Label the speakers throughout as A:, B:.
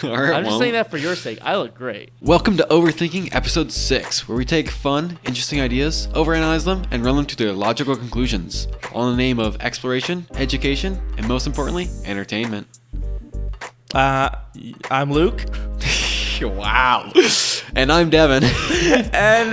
A: All right,
B: I'm just saying that for your sake. I look great.
A: Welcome to Overthinking Episode 6, where we take fun, interesting ideas, overanalyze them, and run them to their logical conclusions, all in the name of exploration, education, and most importantly, entertainment.
B: I'm Luke.
A: Wow. And I'm Devin.
B: And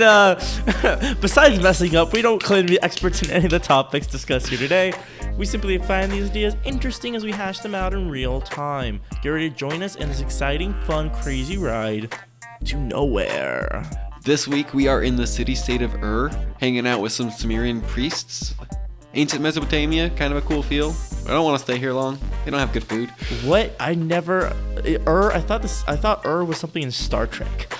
B: besides messing up, we don't claim to be experts in any of the topics discussed here today. We simply find these ideas interesting as we hash them out in real time. Get ready to join us in this exciting, fun, crazy ride to nowhere.
A: This week we are in the city-state of hanging out with some Sumerian priests. Ancient Mesopotamia, kind of a cool feel. I don't want to stay here long. They don't have good food.
B: What? I thought was something in Star Trek.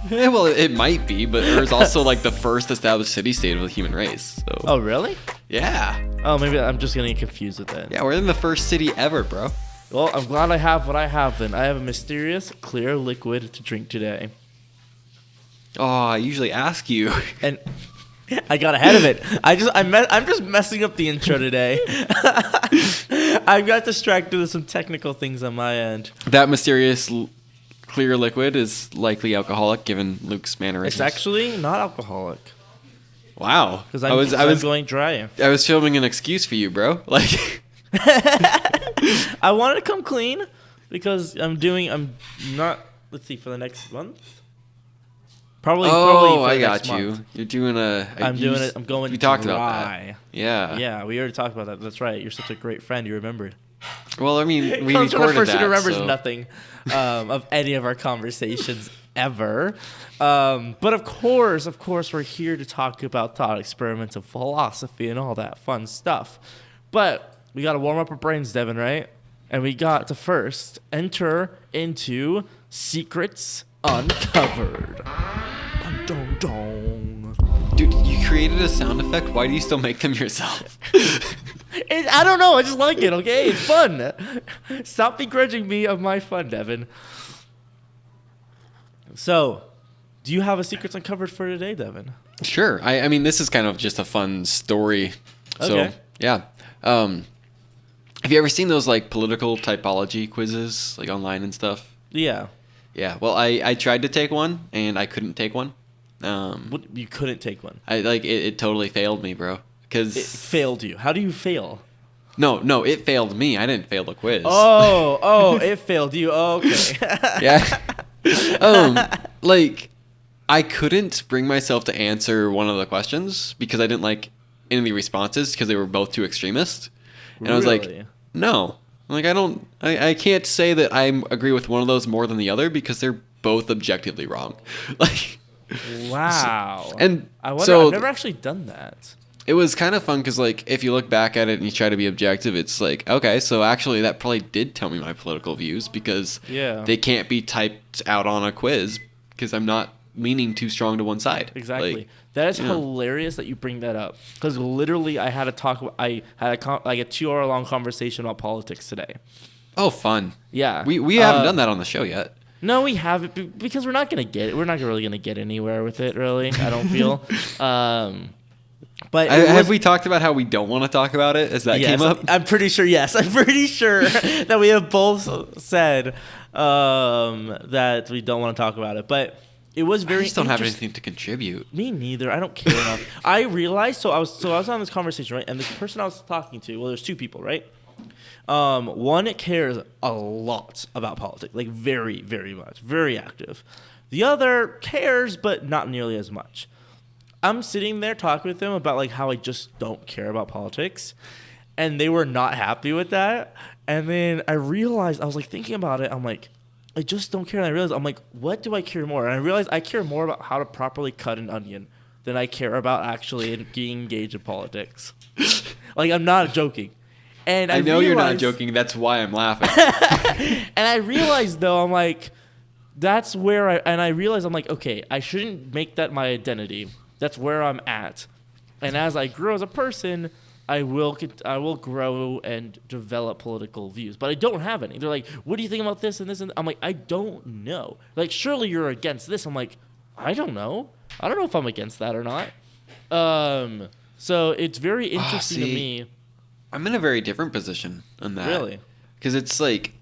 A: Yeah, well, it might be, but is also like the first established city-state of the human race. So.
B: Oh, really?
A: Yeah.
B: Oh, maybe I'm just getting confused with that.
A: Yeah, we're in the first city ever, bro.
B: Well, I'm glad I have what I have then. I have a mysterious, clear liquid to drink today.
A: Oh, I usually ask you.
B: And I got ahead of it. I'm just messing up the intro today. I got distracted with some technical things on my end.
A: That mysterious clear liquid is likely alcoholic, given Luke's mannerisms.
B: It's actually not alcoholic.
A: Wow.
B: Because I was going dry.
A: I was filming an excuse for you, bro. Like,
B: I wanted to come clean because I'm not. Let's see, for the next month. Probably for
A: I
B: the
A: got
B: next
A: you.
B: month.
A: You're doing a.
B: I'm doing it. I'm going.
A: We talked
B: dry.
A: about that. Yeah.
B: Yeah, we already talked about that. That's right. You're such a great friend. You remembered.
A: Well, I mean, we
B: Comes from
A: recorded
B: the person
A: that.
B: who remembers
A: so.
B: nothing of any of our conversations ever. But of course, we're here to talk about thought experiments and philosophy and all that fun stuff. But we got to warm up our brains, Devin, right? And we got to first enter into Secrets Uncovered. Dun, dun, dun.
A: Dude, you created a sound effect. Why do you still make them yourself?
B: I don't know. I just like it, okay? It's fun. Stop begrudging me of my fun, Devin. So, do you have a Secrets Uncovered for today, Devin?
A: Sure. I mean, this is kind of just a fun story.
B: Okay.
A: So, yeah. Have you ever seen those, like, political typology quizzes, like, online and stuff?
B: Yeah.
A: Yeah. Well, I tried to take one, and I couldn't take one.
B: What, you couldn't take one?
A: It totally failed me, bro. Cause
B: It failed you. How do you fail?
A: No, it failed me. I didn't fail the quiz.
B: Oh, it failed you. Oh, okay.
A: Yeah. Like, I couldn't bring myself to answer one of the questions because I didn't like any of the responses because they were both too extremist. And I was like, no. Like, I can't say that I agree with one of those more than the other because they're both objectively wrong. Like,
B: wow.
A: And
B: I wonder,
A: so
B: I've never actually done that.
A: it was kind of fun because, like, if you look back at it and you try to be objective, it's like, okay, so actually that probably did tell me my political views because they can't be typed out on a quiz because I'm not leaning too strong to one side.
B: Exactly.
A: Like,
B: that is hilarious that you bring that up because literally I had a 2-hour long conversation about politics today.
A: Oh, fun.
B: Yeah.
A: We haven't done that on the show yet.
B: No, we haven't because we're not going to get it. We're not really going to get anywhere with it, really, I don't feel. But
A: have we talked about how we don't want to talk about it as that came up?
B: I'm pretty sure, yes. I'm pretty sure that we have both said that we don't want to talk about it. But it was very
A: I just don't have anything to contribute.
B: Me neither. I don't care enough. I realized, I was on this conversation, right? And this person I was talking to, well, there's two people, right? One cares a lot about politics, like very, very much, very active. The other cares, but not nearly as much. I'm sitting there talking with them about like how I just don't care about politics, and they were not happy with that. And then I realized, I was like thinking about it. I'm like, I just don't care. And I realized, I'm like, what do I care more? And I realized I care more about how to properly cut an onion than I care about actually being engaged in politics. Like, I'm not joking. And I know
A: you're not joking. That's why I'm laughing.
B: And I realized, though, I'm like, that's where I realized, I'm like, okay, I shouldn't make that my identity. That's where I'm at. And as I grow as a person, I will grow and develop political views. But I don't have any. They're like, what do you think about this and this? And I'm like, I don't know. Like, surely you're against this. I'm like, I don't know. I don't know if I'm against that or not. So it's very interesting to me.
A: I'm in a very different position on that.
B: Really?
A: Because it's like,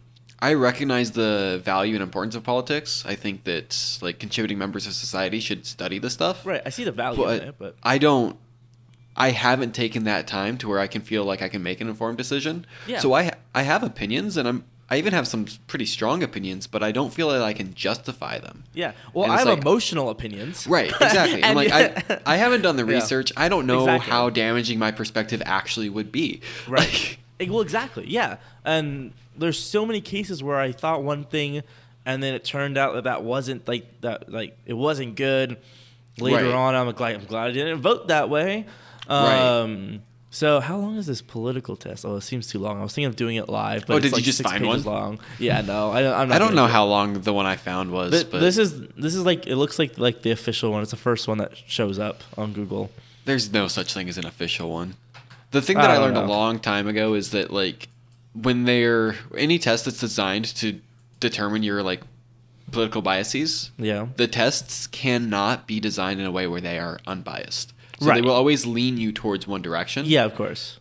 A: I recognize the value and importance of politics. I think that like contributing members of society should study this stuff.
B: Right. I see the value in it, but
A: I haven't taken that time to where I can feel like I can make an informed decision.
B: Yeah.
A: So I have opinions, and I even have some pretty strong opinions, but I don't feel that I can justify them.
B: Yeah. Well, I have emotional opinions.
A: Right. Exactly. And like I haven't done the research. I don't know
B: Exactly.
A: how damaging my perspective actually would be.
B: Right. Well, exactly. Yeah. And there's so many cases where I thought one thing, and then it turned out that wasn't like that. Like it wasn't good. Later on, I'm glad I didn't vote that way.
A: Right.
B: So how long is this political test? Oh, it seems too long. I was thinking of doing it live, but
A: Oh,
B: it's
A: did
B: like
A: you just
B: 6
A: find
B: pages
A: one?
B: long. Yeah, no, I'm not.
A: I don't know
B: gonna
A: how long the one I found was, but
B: this is like it looks like the official one. It's the first one that shows up on Google.
A: there's no such thing as an official one. The thing that I learned a long time ago is that like when any test that's designed to determine your like political biases,
B: Yeah.
A: the tests cannot be designed in a way where they are unbiased. So
B: Right.
A: they will always lean you towards one direction.
B: Yeah, of course.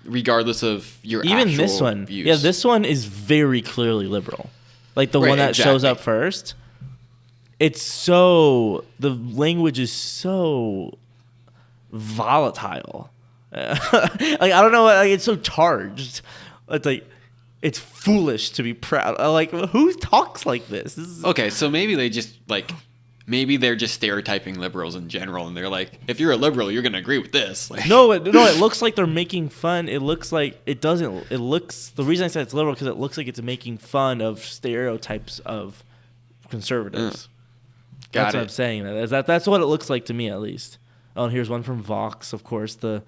A: Regardless of your
B: Even
A: actual
B: this one,
A: views.
B: yeah, this one is very clearly liberal. Like the
A: Right,
B: one that shows
A: exactly.
B: up first. The language is so volatile. Like I don't know, like it's so charged. It's like it's foolish to be proud. Like who talks like this? This is,
A: Okay, so maybe they're just stereotyping liberals in general, and they're like, if you're a liberal, you're gonna agree with this. Like,
B: No, it looks like they're making fun. It looks like it doesn't. It looks. The reason I said it's liberal because it looks like it's making fun of stereotypes of conservatives. That's what I'm saying. That's what it looks like to me, at least. Oh, and here's one from Vox, of course, the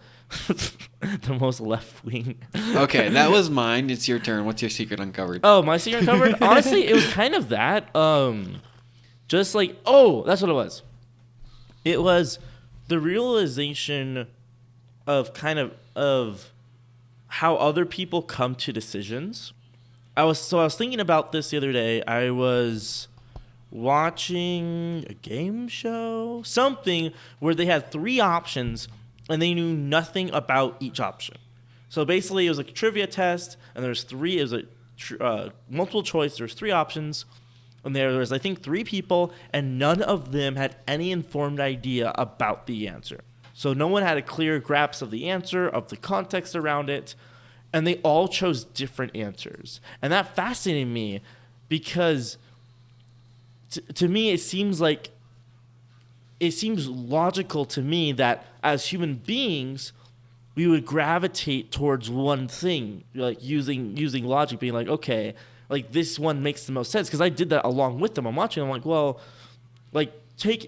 B: the most left wing.
A: Okay, that was mine. It's your turn. What's your secret uncovered?
B: Oh, my secret uncovered. Honestly, it was kind of that. Just like that's what it was. It was the realization of of how other people come to decisions. I was thinking about this the other day. I was watching a game show, something where they had 3 options and they knew nothing about each option. So basically, it was like a trivia test, and there's 3. It was a multiple choice. There's 3 options. And there was, I think, 3 people, and none of them had any informed idea about the answer. So no one had a clear grasp of the answer, of the context around it, and they all chose different answers. And that fascinated me because to me it seems logical to me that as human beings we would gravitate towards one thing, like using logic, being like, okay, like this one makes the most sense, because I did that along with them. I'm watching, I'm like, well, like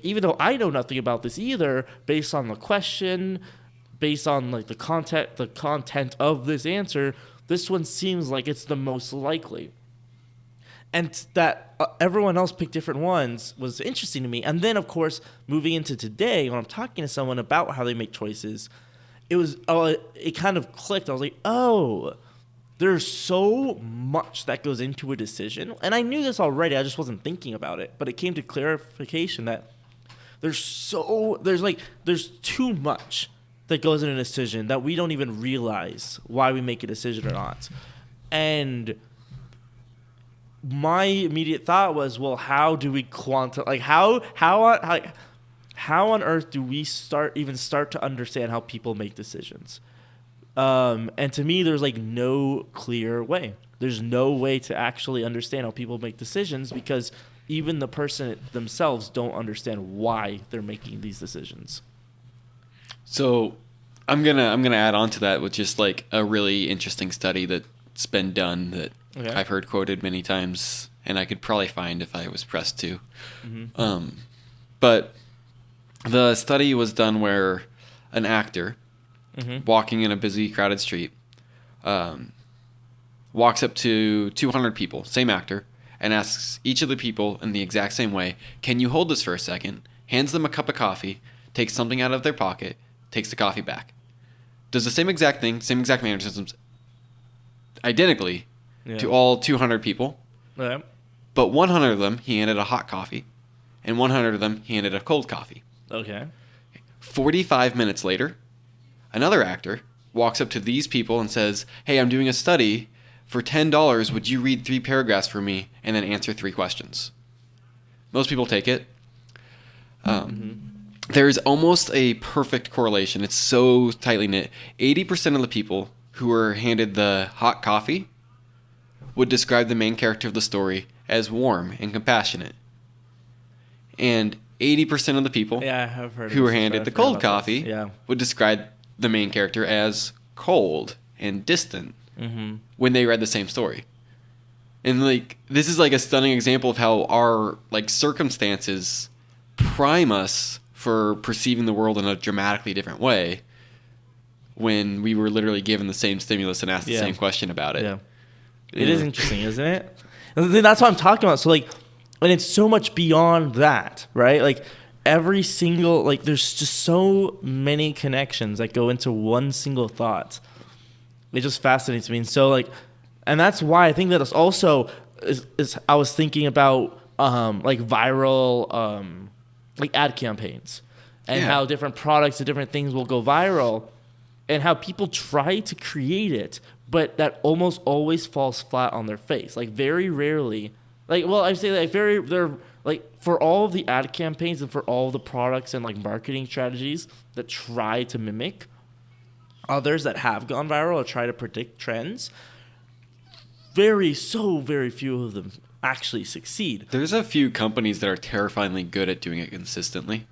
B: even though I know nothing about this either, based on the question, based on like the content of this answer, this one seems like it's the most likely. And that everyone else picked different ones was interesting to me. And then, of course, moving into today, when I'm talking to someone about how they make choices, it kind of clicked. I was like, oh, there's so much that goes into a decision. And I knew this already. I just wasn't thinking about it. But it came to clarification that there's too much that goes in a decision that we don't even realize why we make a decision or not. And my immediate thought was, well, how do we how on earth do we start to understand how people make decisions? And to me, there's like no clear way. There's no way to actually understand how people make decisions, because even the person themselves don't understand why they're making these decisions.
A: So I'm gonna add on to that with just like a really interesting study that's been done that I've heard quoted many times, and I could probably find if I was pressed to. Mm-hmm. But the study was done where an actor walking in a busy, crowded street walks up to 200 people, same actor, and asks each of the people in the exact same way, "Can you hold this for a second?" Hands them a cup of coffee, takes something out of their pocket, takes the coffee back. Does the same exact thing, same exact mannerisms, identically to all 200 people.
B: Yeah.
A: But 100 of them, he handed a hot coffee, and 100 of them, he handed a cold coffee.
B: Okay.
A: 45 minutes later, another actor walks up to these people and says, "Hey, I'm doing a study for $10, would you read 3 paragraphs for me and then answer 3 questions? Most people take it. There's almost a perfect correlation. It's so tightly knit. 80% of the people who were handed the hot coffee would describe the main character of the story as warm and compassionate. And 80% of the people who were handed the cold coffee would describe the main character as cold and distant when they read the same story. And like this is like a stunning example of how our like circumstances prime us for perceiving the world in a dramatically different way when we were literally given the same stimulus and asked the same question about it.
B: Yeah. It is interesting, isn't it? That's what I'm talking about. So like, and it's so much beyond that, right? Like every single, like there's just so many connections that go into one single thought. It just fascinates me. And so like, and that's why I think that it's also, is I was thinking about like viral, like ad campaigns and how different products and different things will go viral and how people try to create it, but that almost always falls flat on their face. Like very rarely, like, well, I say like they're like for all of the ad campaigns and for all of the products and like marketing strategies that try to mimic others that have gone viral or try to predict trends, very few of them actually succeed.
A: There's a few companies that are terrifyingly good at doing it consistently.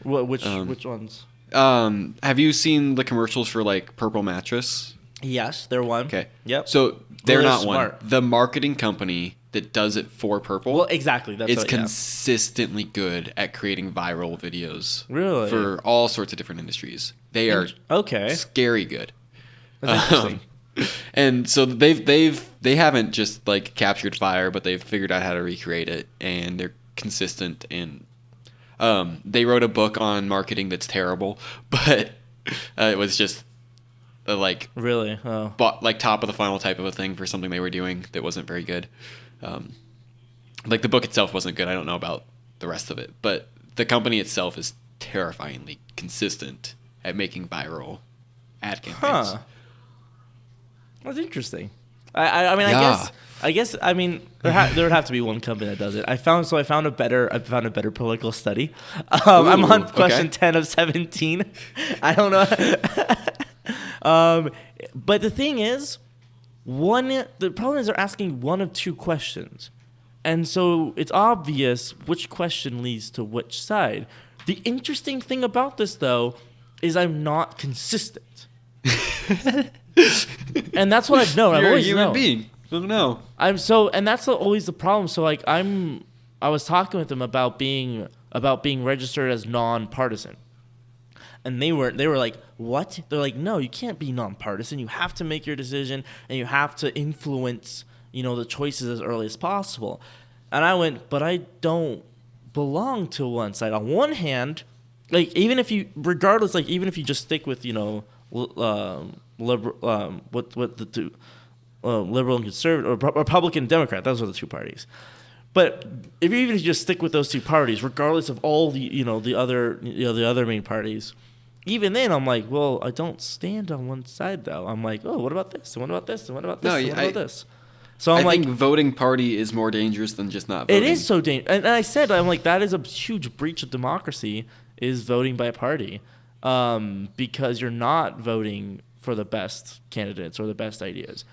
B: Which ones?
A: Have you seen the commercials for like Purple Mattress?
B: Yes, they're one.
A: Okay.
B: Yep.
A: So they're not
B: smart.
A: one. The marketing company that does it for Purple.
B: Well, exactly. That's
A: is consistently good at creating viral videos.
B: Really?
A: For all sorts of different industries. They are scary good.
B: That's interesting.
A: And so they haven't just like captured fire, but they've figured out how to recreate it, and they're consistent. And they wrote a book on marketing that's terrible, but it was just like
B: really
A: like top of the funnel type of a thing for something they were doing that wasn't very good. Like the book itself wasn't good. I don't know about the rest of it, but the company itself is terrifyingly consistent at making viral ad campaigns.
B: That's interesting. I mean, I guess there would have to be one company that does it. I found a better political study. I'm on question 10 of 17. I don't know. But the thing is, the problem is they're asking one of 2 questions. And so it's obvious which question leads to which side. The interesting thing about this, though, is I'm not consistent. And that's what I've known. I've always known. You're a human being.
A: I don't know.
B: And that's always the problem. So like I was talking with them about being registered as nonpartisan. And they were like, what? They're like, no, you can't be nonpartisan. You have to make your decision and you have to influence, the choices as early as possible. And I went, but I don't belong to one side. On one hand, like even if you just stick with, liberal, liberal and conservative, or Republican and Democrat, those are the 2 parties. But if you even just stick with those 2 parties, regardless of all the other main parties, even then I'm like, well, I don't stand on one side though. I'm like, oh, what about this? And what about this? And what about this? And what about this? So I think
A: voting party is more dangerous than just not voting.
B: It is so dangerous. And I said, I'm like, that is a huge breach of democracy, is voting by party, because you're not voting for the best candidates or the best ideas.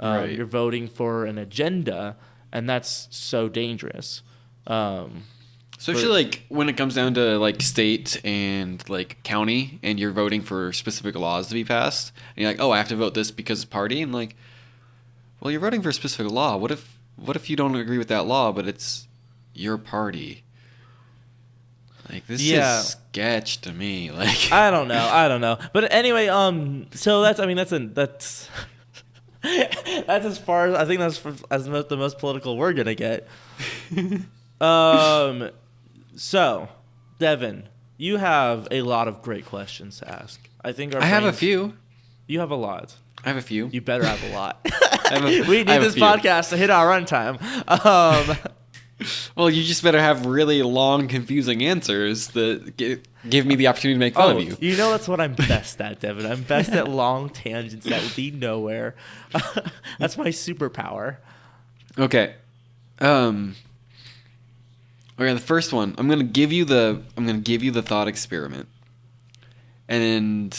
B: Right. You're voting for an agenda, and that's so dangerous.
A: Especially like when it comes down to like state and like county, and you're voting for specific laws to be passed, and you're like, oh, I have to vote this because of party, and like, well, you're voting for a specific law. What if you don't agree with that law, but it's your party? Like this is sketch to me. Like
B: I don't know. But anyway, so that's that's as far as I think the most political we're gonna get. So, Devin, you have a lot of great questions to ask. I think I
A: have a few.
B: You have a lot.
A: I have a few.
B: You better have a lot. We need this podcast to hit our runtime.
A: Well, you just better have really long, confusing answers that give me the opportunity to make fun of you.
B: You know that's what I'm best at, Devin. I'm best at long tangents that lead nowhere. That's my superpower.
A: Okay. Okay, the first one. I'm gonna give you the thought experiment. And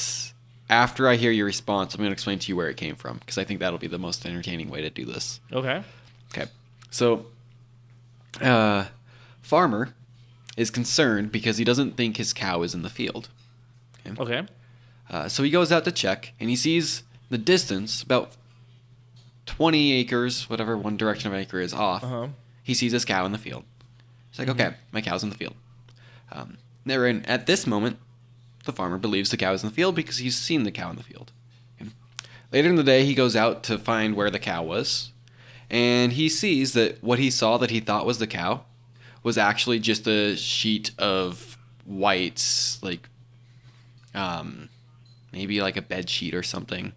A: after I hear your response, I'm going to explain to you where it came from, because I think that'll be the most entertaining way to do this.
B: Okay.
A: Okay. So, farmer is concerned because he doesn't think his cow is in the field.
B: Okay.
A: So he goes out to check, and he sees the distance, about 20 acres, whatever one direction of an acre is off. He sees his cow in the field. He's like, okay, my cow's in the field. At this moment, the farmer believes the cow is in the field because he's seen the cow in the field. Okay. Later in the day, he goes out to find where the cow was, and he sees that what he saw that he thought was the cow was actually just a sheet of white, like, maybe like a bed sheet or something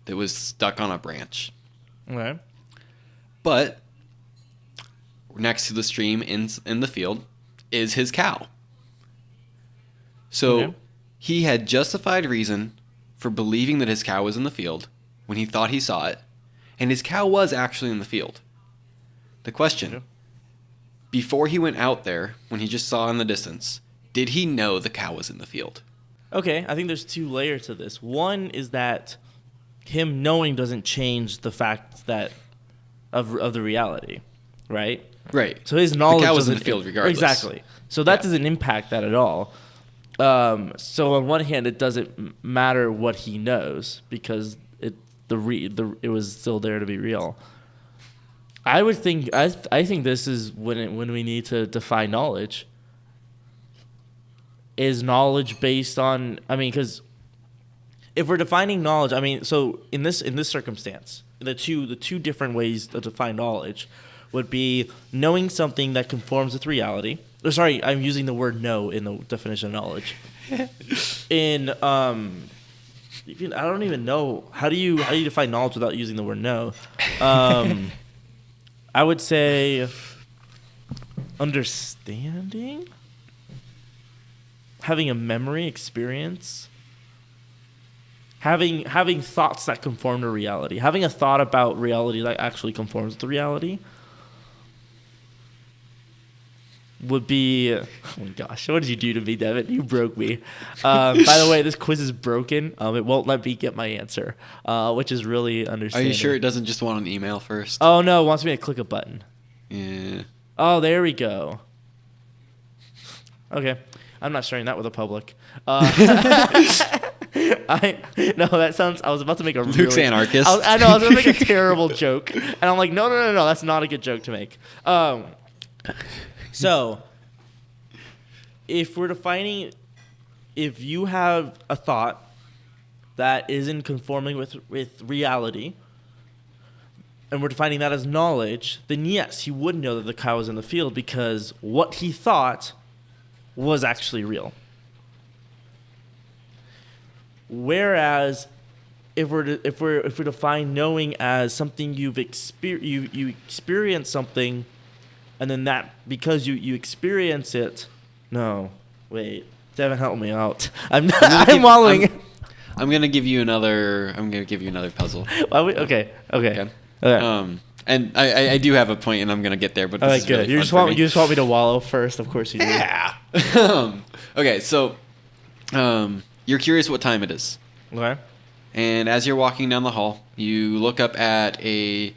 A: that was stuck on a branch.
B: Okay.
A: But next to the stream in the field is his cow. So...
B: Okay.
A: He had justified reason for believing that his cow was in the field when he thought he saw it, and his cow was actually in the field. The question, before he went out there, when he just saw in the distance, did he know the cow was in the field?
B: Okay, I think there's two layers to this. One is that him knowing doesn't change the fact that of the reality, right?
A: Right.
B: So his knowledge
A: the cow was in the field regardless.
B: Exactly. So that doesn't impact that at all. So on one hand, it doesn't matter what he knows because it was still there to be real. I would think I think this is when we need to define knowledge. Is knowledge based on? I mean, because if we're defining knowledge, I mean, so in this circumstance, the two different ways to define knowledge would be knowing something that conforms with reality. Sorry, I'm using the word "know" in the definition of knowledge. I don't even know how do you define knowledge without using the word "know." I would say understanding, having a memory experience, having thoughts that conform to reality, having a thought about reality that actually conforms to reality. Would be, oh my gosh, what did you do to me, Devin? You broke me. By the way, this quiz is broken. It won't let me get my answer, which is really understandable.
A: Are you sure it doesn't just want an email first?
B: Oh, no, it wants me to click a button.
A: Yeah.
B: Oh, there we go. Okay, I'm not sharing that with the public. No, that sounds, I was about to make a
A: Luke's anarchist.
B: I know, I was going to make a terrible joke. And I'm like, no, that's not a good joke to make. So, if we're defining, if you have a thought that isn't conforming with reality, and we're defining that as knowledge, then yes, he would know that the cow was in the field because what he thought was actually real. Whereas, if we define knowing as something you experience something. And then that, because you experience it, no, wait, Devin, help me out. I'm wallowing.
A: I'm gonna give you another puzzle.
B: Okay.
A: And I do have a point, and I'm gonna get there. But this is
B: good.
A: Really
B: you just want me to wallow first, of course you do.
A: Yeah. Okay, so you're curious what time it is.
B: Okay.
A: And as you're walking down the hall, you look up at a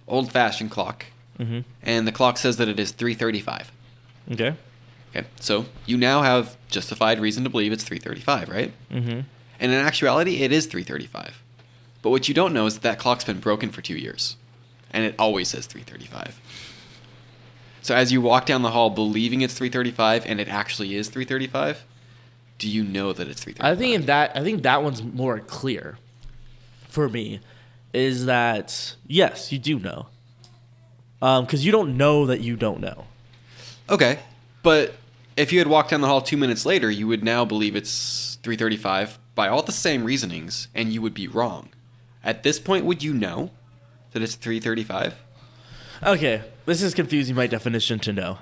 A: old-fashioned clock.
B: Mm-hmm.
A: And the clock says that it is 3:35.
B: Okay.
A: Okay. So you now have justified reason to believe it's 3:35, right?
B: Mm-hmm.
A: And in actuality, it is 3:35. But what you don't know is that clock's been broken for 2 years, and it always says 3:35. So as you walk down the hall believing it's 3:35 and it actually is 3:35, do you know that it's 3:35?
B: I think that one's more clear for me. Is that yes, you do know. Because you don't know that you don't know.
A: Okay, but if you had walked down the hall 2 minutes later, you would now believe it's 3:35 by all the same reasonings, and you would be wrong. At this point, would you know that it's 3:35?
B: Okay, this is confusing my definition to know.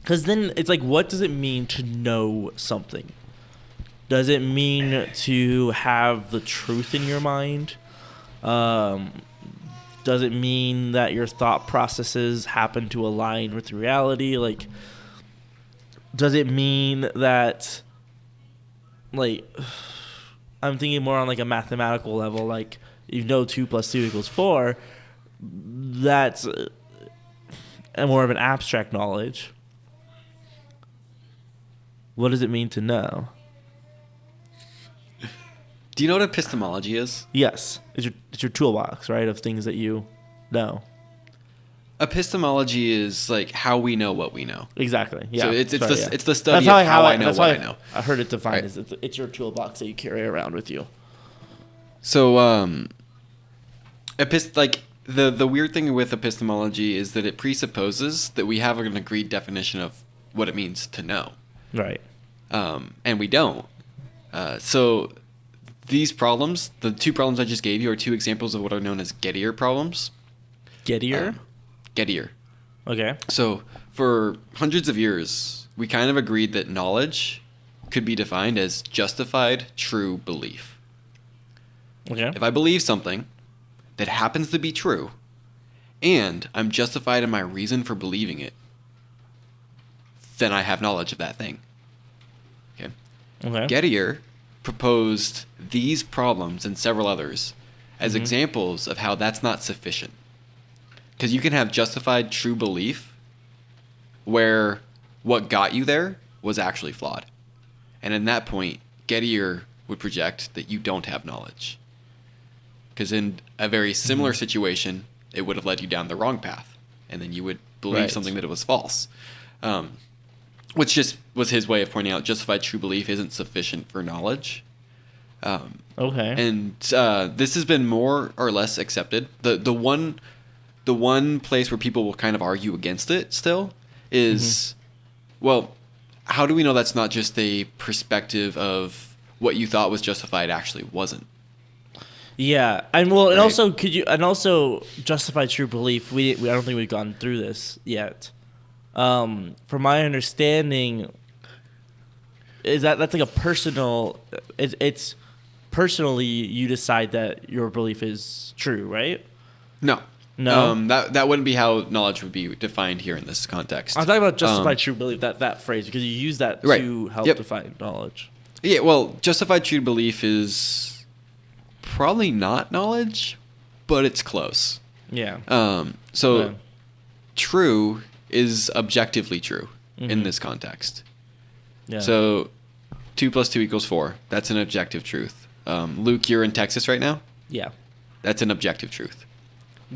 B: Because Because then it's like, what does it mean to know something? Does it mean to have the truth in your mind? Does it mean that your thought processes happen to align with reality? Like, does it mean that, like, I'm thinking more on like a mathematical level, like, 2 + 2 = 4. That's more of an abstract knowledge. What does it mean to know?
A: Do you know what epistemology is?
B: Yes. It's your toolbox, right, of things that you know.
A: Epistemology is like how we know what we know.
B: Exactly. Yeah.
A: So it's the study of how I know what I know.
B: I heard it defined
A: right.
B: as it's your toolbox that you carry around with you.
A: So the weird thing with epistemology is that it presupposes that we have an agreed definition of what it means to know.
B: Right.
A: And we don't. So these problems, the 2 problems I just gave you, are 2 examples of what are known as Gettier problems.
B: Gettier?
A: Gettier.
B: Okay.
A: So for hundreds of years, we kind of agreed that knowledge could be defined as justified true belief.
B: Okay.
A: If I believe something that happens to be true, and I'm justified in my reason for believing it, then I have knowledge of that thing. Okay. Gettier proposed these problems and several others as examples of how that's not sufficient. Because you can have justified true belief where what got you there was actually flawed. And in that point, Gettier would project that you don't have knowledge. Because in a very similar situation, it would have led you down the wrong path. And then you would believe something that it was false. Which just was his way of pointing out justified true belief isn't sufficient for knowledge. And this has been more or less accepted. The one place where people will kind of argue against it still is, well, how do we know that's not just a perspective of what you thought was justified actually wasn't?
B: Yeah, and well, and also justify true belief. I don't think we've gone through this yet. From my understanding, is that's like a personal. It's personally you decide that your belief is true, right?
A: No. That wouldn't be how knowledge would be defined here in this context.
B: I'm talking about justified true belief, that phrase, because you use that to help define knowledge.
A: Yeah, well, justified true belief is probably not knowledge, but it's close.
B: Yeah.
A: True is objectively true in this context.
B: Yeah.
A: So 2 + 2 = 4. That's an objective truth. Luke, you're in Texas right now?
B: Yeah.
A: That's an objective truth.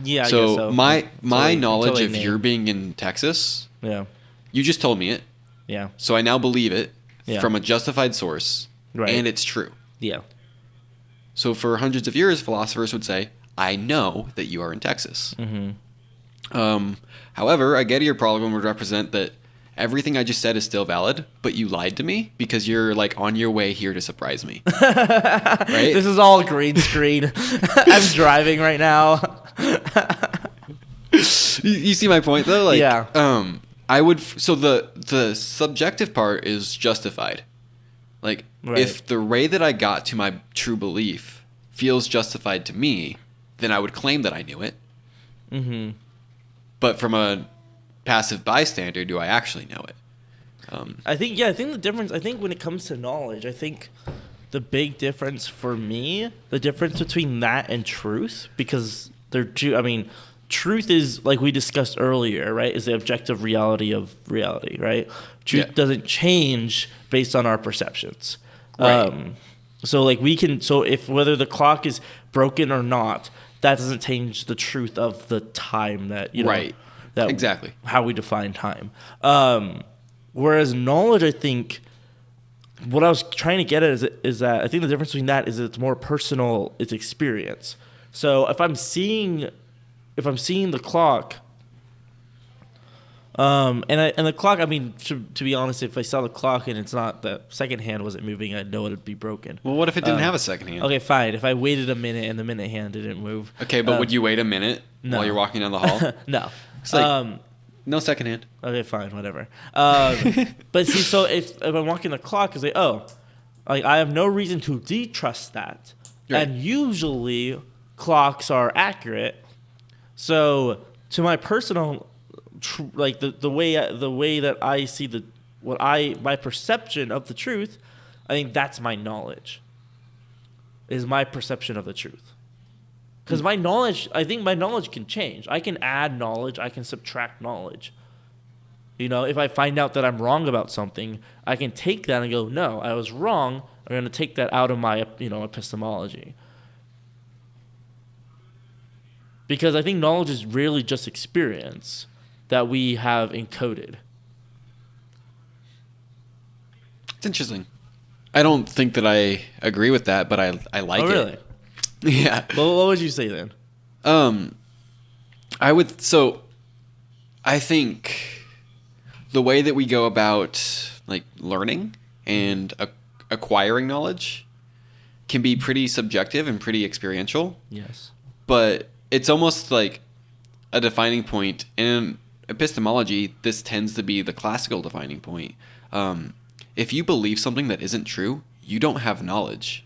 B: Yeah, I
A: so
B: guess so.
A: My knowledge of your being in Texas, you just told me it.
B: Yeah.
A: So I now believe it from a justified source, and it's true.
B: Yeah.
A: So for hundreds of years, philosophers would say, I know that you are in Texas. However, a Gettier problem would represent that everything I just said is still valid, but you lied to me because you're like on your way here to surprise me. Right?
B: This is all green screen. I'm driving right now.
A: You see my point though? Like,
B: yeah.
A: I would. So the subjective part is justified. Like, if the way that I got to my true belief feels justified to me, then I would claim that I knew it. But from a passive bystander, do I actually know it?
B: I think the difference, when it comes to knowledge, I think the big difference for me, the difference between that and truth, because they're two, truth is, like we discussed earlier, right, is the objective reality of reality, right? Truth doesn't change based on our perceptions. So if whether the clock is broken or not, that doesn't change the truth of the time that, that
A: exactly
B: how we define time. Whereas knowledge, I think, what I was trying to get at is that I think the difference between that is it's more personal, it's experience. So if I'm seeing the clock, and the clock, to be honest, if I saw the clock and it's not, the second hand wasn't moving, I'd know it'd be broken.
A: Well, what if it didn't have a second hand?
B: Okay, fine. If I waited a minute and the minute hand didn't move.
A: Okay, but would you wait a minute while you're walking down the hall?
B: No.
A: It's like, No secondhand.
B: Okay, fine, whatever. But see, so if I'm walking the clock, it's like, oh, like I have no reason to distrust that.
A: Right.
B: And usually clocks are accurate. So to my personal, like the way that I see my perception of the truth, I think that's my knowledge. Is my perception of the truth. Because I think my knowledge can change. I can add knowledge. I can subtract knowledge. You know, if I find out that I'm wrong about something, I can take that and go, no, I was wrong. I'm going to take that out of my, epistemology. Because I think knowledge is really just experience that we have encoded.
A: It's interesting. I don't think that I agree with that, but I like it.
B: Oh, really?
A: Yeah.
B: Well, what would you say then?
A: I think the way that we go about like learning and acquiring knowledge can be pretty subjective and pretty experiential.
B: Yes.
A: But it's almost like a defining point. In epistemology, this tends to be the classical defining point. If you believe something that isn't true, you don't have knowledge.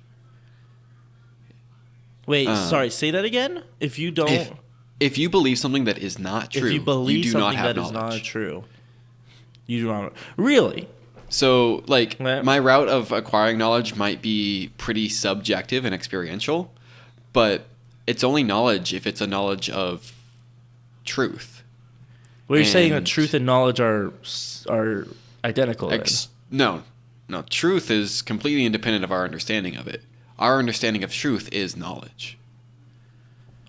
B: Wait, sorry, say that again? If you don't...
A: If you believe something that is not true,
B: if you believe
A: do not
B: something
A: have
B: that is
A: knowledge.
B: not true, you do not... Really?
A: So, like,
B: Yeah.
A: my route of acquiring knowledge might be pretty subjective and experiential, but it's only knowledge if it's a knowledge of truth.
B: Well, you're saying that
A: And-
B: truth and knowledge are identical. Then.
A: No. Truth is completely independent of our understanding of it. Our understanding of truth is knowledge.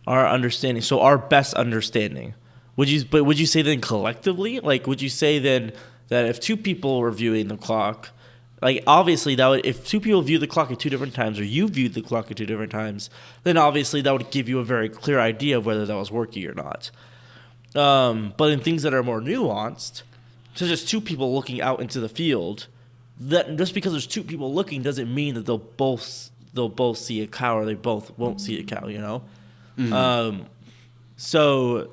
B: Our understanding. So our best understanding. Would you say then collectively? Like, would you say then that if two people were viewing the clock, like obviously if two people view the clock at two different times, or you viewed the clock at two different times, then obviously that would give you a very clear idea of whether that was working or not. But in things that are more nuanced, such as two people looking out into the field, that just because there's two people looking doesn't mean that they'll both see a cow or they both won't see a cow, you know? Mm-hmm. So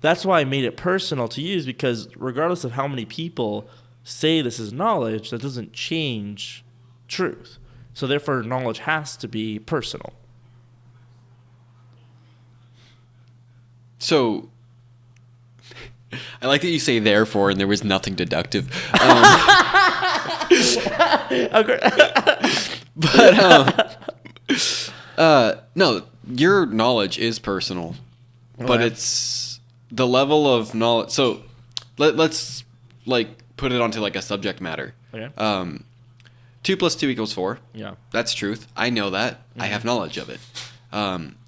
B: that's why I made it personal to use, because regardless of how many people say this is knowledge, that doesn't change truth. So therefore, knowledge has to be personal.
A: So, I like that you say therefore and there was nothing deductive. No, your knowledge is personal, but it's the level of knowledge. So let's like put it onto like a subject matter.
B: Okay.
A: 2 + 2 = 4.
B: Yeah.
A: That's truth. I know that. Mm-hmm. I have knowledge of it.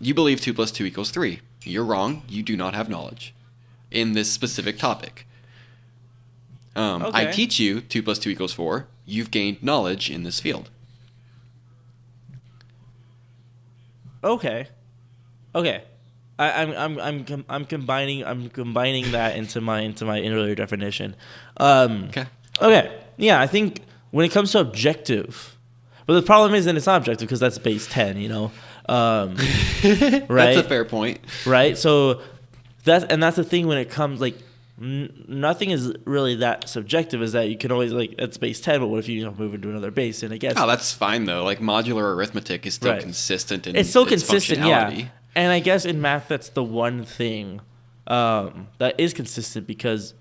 A: You believe 2 + 2 = 3. You're wrong. You do not have knowledge in this specific topic. I teach you 2 + 2 = 4. You've gained knowledge in this field.
B: Okay. I'm combining that into my earlier definition.
A: Okay.
B: Yeah, I think when it comes to objective, but the problem is that it's not objective because that's base 10, you know. Right.
A: That's a fair point.
B: Right. So that's the thing when it comes like. Nothing is really that subjective, is that you can always like it's base 10, but what if you move into another base? And I guess
A: that's fine though. Like modular arithmetic is still consistent in
B: it's still
A: its
B: consistent,
A: functionality.
B: yeah. And I guess in math that's the one thing that is consistent, because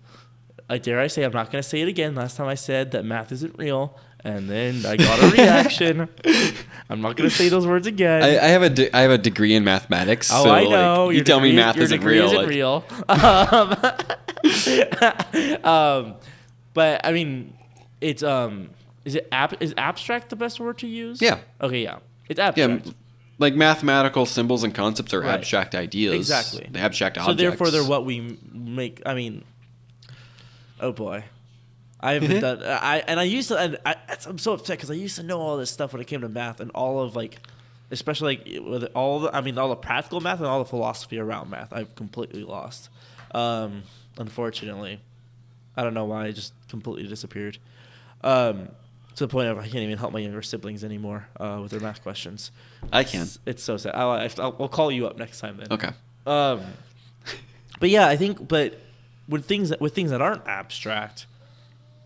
B: dare I say, I'm not going to say it again. Last time I said that math isn't real, and then I got a reaction. I'm not going to say those words again.
A: I have a degree in mathematics.
B: Oh,
A: so
B: I know.
A: Like, you tell me math isn't real.
B: Isn't real. But I mean, it's is abstract the best word to use?
A: Yeah.
B: Okay, yeah. It's abstract.
A: Yeah, like mathematical symbols and concepts are
B: Right.
A: abstract ideas.
B: Exactly.
A: The abstract
B: So
A: objects.
B: therefore, they're what we make. I mean, oh boy, I haven't done. I used to. I'm so upset because I used to know all this stuff when it came to math and all of like, especially like with all the practical math and all the philosophy around math. I've completely lost. Unfortunately, I don't know why it just completely disappeared. To the point of I can't even help my younger siblings anymore with their math questions.
A: I can.
B: It's so sad. I'll call you up next time then.
A: Okay.
B: But yeah, I think, but with things that aren't abstract,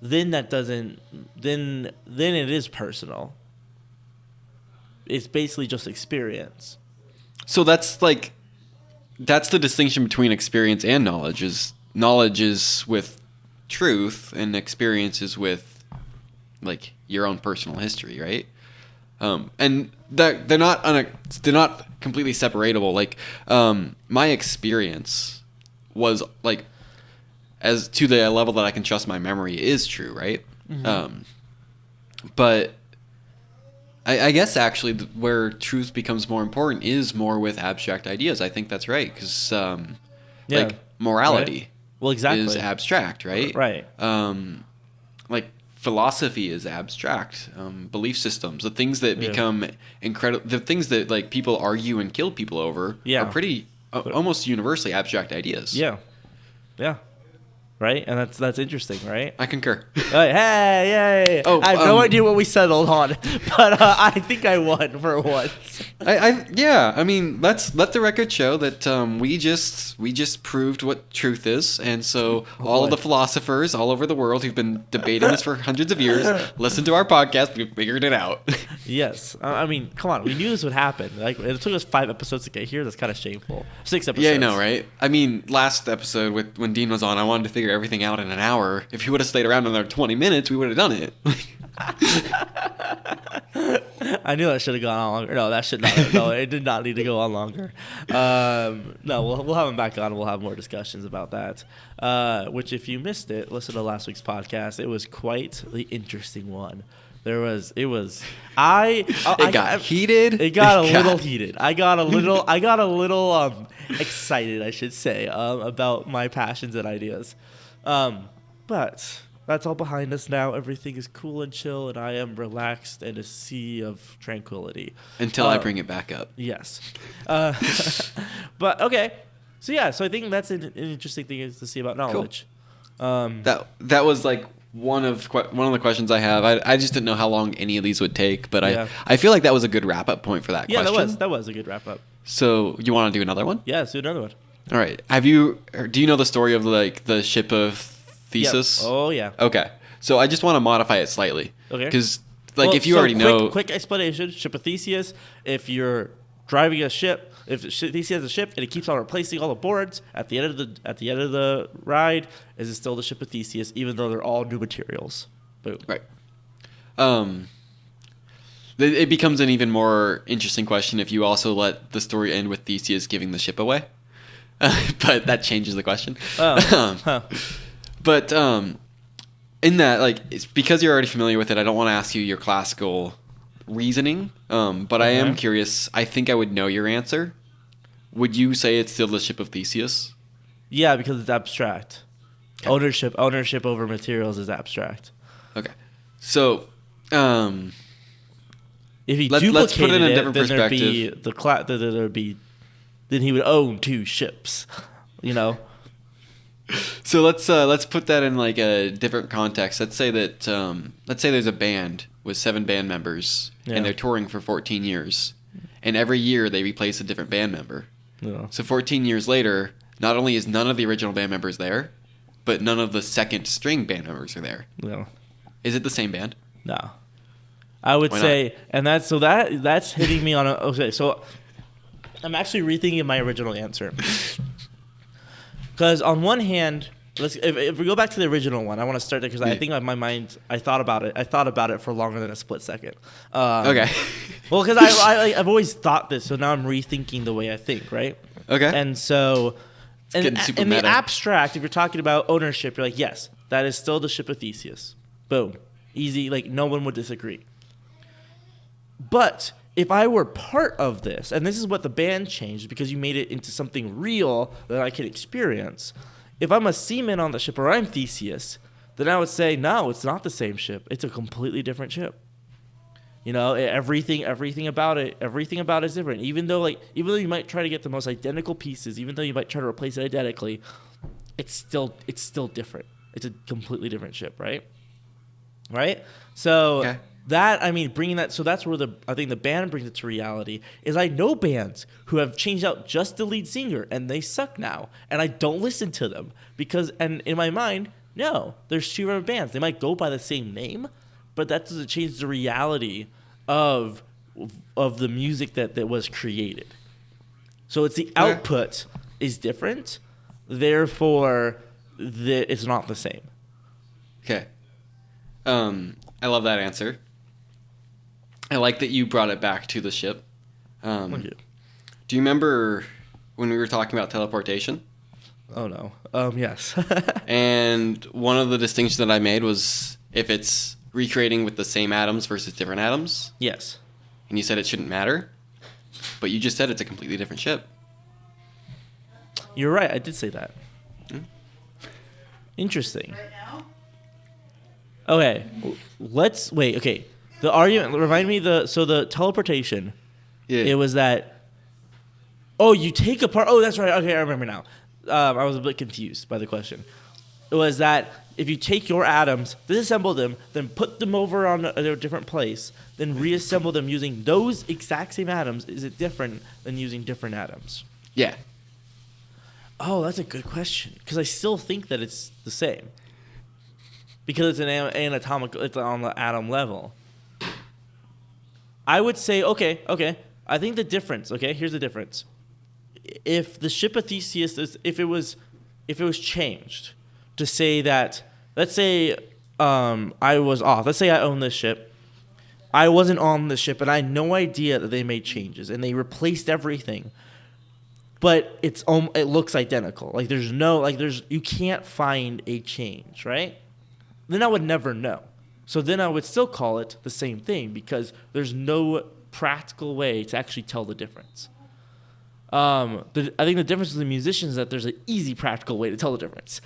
B: then that doesn't then it is personal. It's basically just experience.
A: So that's the distinction between experience and knowledge. Is knowledge is with truth, and experience is with like your own personal history, right? And they're not completely separatable. Like my experience was like, as to the level that I can trust my memory is true, right? Mm-hmm. But I guess actually where truth becomes more important is more with abstract ideas. I think that's right, because like morality,
B: right. Well, exactly,
A: is abstract, right?
B: Right.
A: Like philosophy is abstract. Belief systems, the things that become incredible, the things that like people argue and kill people over, are pretty almost universally abstract ideas.
B: Yeah. Yeah. Right, and that's interesting, right?
A: I concur.
B: Hey, yay! I have no idea what we settled on, but I think I won for once.
A: I mean, let the record show that we just proved what truth is, and so all of the philosophers all over the world who've been debating this for hundreds of years, listen to our podcast. We figured it out.
B: Yes, I mean, come on, we knew this would happen. Like, it took us 5 episodes to get here. That's kind of shameful. 6 episodes.
A: Yeah, I know, right? I mean, last episode when Dean was on, I wanted to figure everything out in an hour. If he would have stayed around another 20 minutes, we would have done it.
B: I knew that should have gone on longer. No, that should not. No, it did not need to go on longer. No, we'll have him back on. We'll have more discussions about that. Which, if you missed it, listen to last week's podcast. It was quite the interesting one. It got
A: heated.
B: It got a little heated. I got a little excited, I should say, about my passions and ideas. But that's all behind us now. Everything is cool and chill, and I am relaxed in a sea of tranquility.
A: Until I bring it back up.
B: Yes. But okay. So I think that's an interesting thing to see about knowledge.
A: Cool. That was like one of the questions I have. I just didn't know how long any of these would take, but I feel like that was a good wrap up point for that question.
B: Yeah, that was a good wrap up.
A: So you want to do another one?
B: Yeah, let's do another one.
A: All right. Do you know the story of like the ship of Theseus?
B: Yep. Oh yeah.
A: Okay. So I just want to modify it slightly.
B: Okay.
A: Because if you already know,
B: quick explanation: ship of Theseus. If you're driving a ship, if Theseus has a ship and he keeps on replacing all the boards at the end of the ride, is it still the ship of Theseus, even though they're all new materials? Boom.
A: Right. It becomes an even more interesting question if you also let the story end with Theseus giving the ship away. But that changes the question. But in that, like, it's because you're already familiar with it, I don't want to ask you your classical reasoning. But I am curious. I think I would know your answer. Would you say it's still the ship of Theseus?
B: Yeah, because it's abstract. Okay. Ownership over materials is abstract.
A: Okay. So,
B: if he duplicated
A: let's put it in a different
B: then
A: perspective.
B: Then he would own 2 ships, you know.
A: So let's put that in like a different context. Let's say there's a band with 7 band members and they're touring for 14 years, and every year they replace a different band member.
B: Yeah.
A: So 14 years later, not only is none of the original band members there, but none of the second string band members are there.
B: No.
A: Is it the same band?
B: No. I would say, and that's hitting me on a. Okay, so I'm actually rethinking my original answer. Because on one hand, if we go back to the original one, I want to start there because I think in my mind I thought about it for longer than a split second.
A: Okay.
B: Well, because I've always thought this, so now I'm rethinking the way I think, right?
A: Okay.
B: And so, in
A: meta.
B: the abstract, if you're talking about ownership, you're like, yes, that is still the ship of Theseus. Boom, easy. Like no one would disagree. But if I were part of this, and this is what the band changed because you made it into something real that I could experience. If I'm a seaman on the ship or I'm Theseus, then I would say, no, it's not the same ship. It's a completely different ship. You know, everything about it is different. Even though you might try to get the most identical pieces, even though you might try to replace it identically, it's still different. It's a completely different ship, right? Right? So That, I mean, bringing that, so that's where I think the band brings it to reality, is I know bands who have changed out just the lead singer, and they suck now, and I don't listen to them, because, and in my mind, no, there's two different bands. They might go by the same name, but that doesn't change the reality of the music that was created. So it's the output is different, therefore, it's not the same.
A: Okay. I love that answer. I like that you brought it back to the ship.
B: Thank you.
A: Do you remember when we were talking about teleportation?
B: Oh, no. Yes.
A: And one of the distinctions that I made was if it's recreating with the same atoms versus different atoms.
B: Yes.
A: And you said it shouldn't matter. But you just said it's a completely different ship.
B: You're right. I did say that. Interesting.
C: Right now?
B: Okay. Let's wait. Okay. The argument, remind me, the teleportation,
A: Yeah.
B: it was that, oh, you take apart, oh, that's right. Okay, I remember now. I was a bit confused by the question. It was that if you take your atoms, disassemble them, then put them over on a different place, then reassemble them using those exact same atoms, is it different than using different atoms?
A: Yeah.
B: Oh, that's a good question. Because I still think that it's the same. Because it's an anatomical, it's on the atom level. I would say, okay. I think the difference, here's the difference. If the ship of Theseus, if it was changed to say that, let's say I was off. Let's say I own this ship. I wasn't on the ship, and I had no idea that they made changes, and they replaced everything. But it looks identical. Like you can't find a change, right? Then I would never know. So then I would still call it the same thing because there's no practical way to actually tell the difference. I think the difference with the musicians is that there's an easy practical way to tell the difference.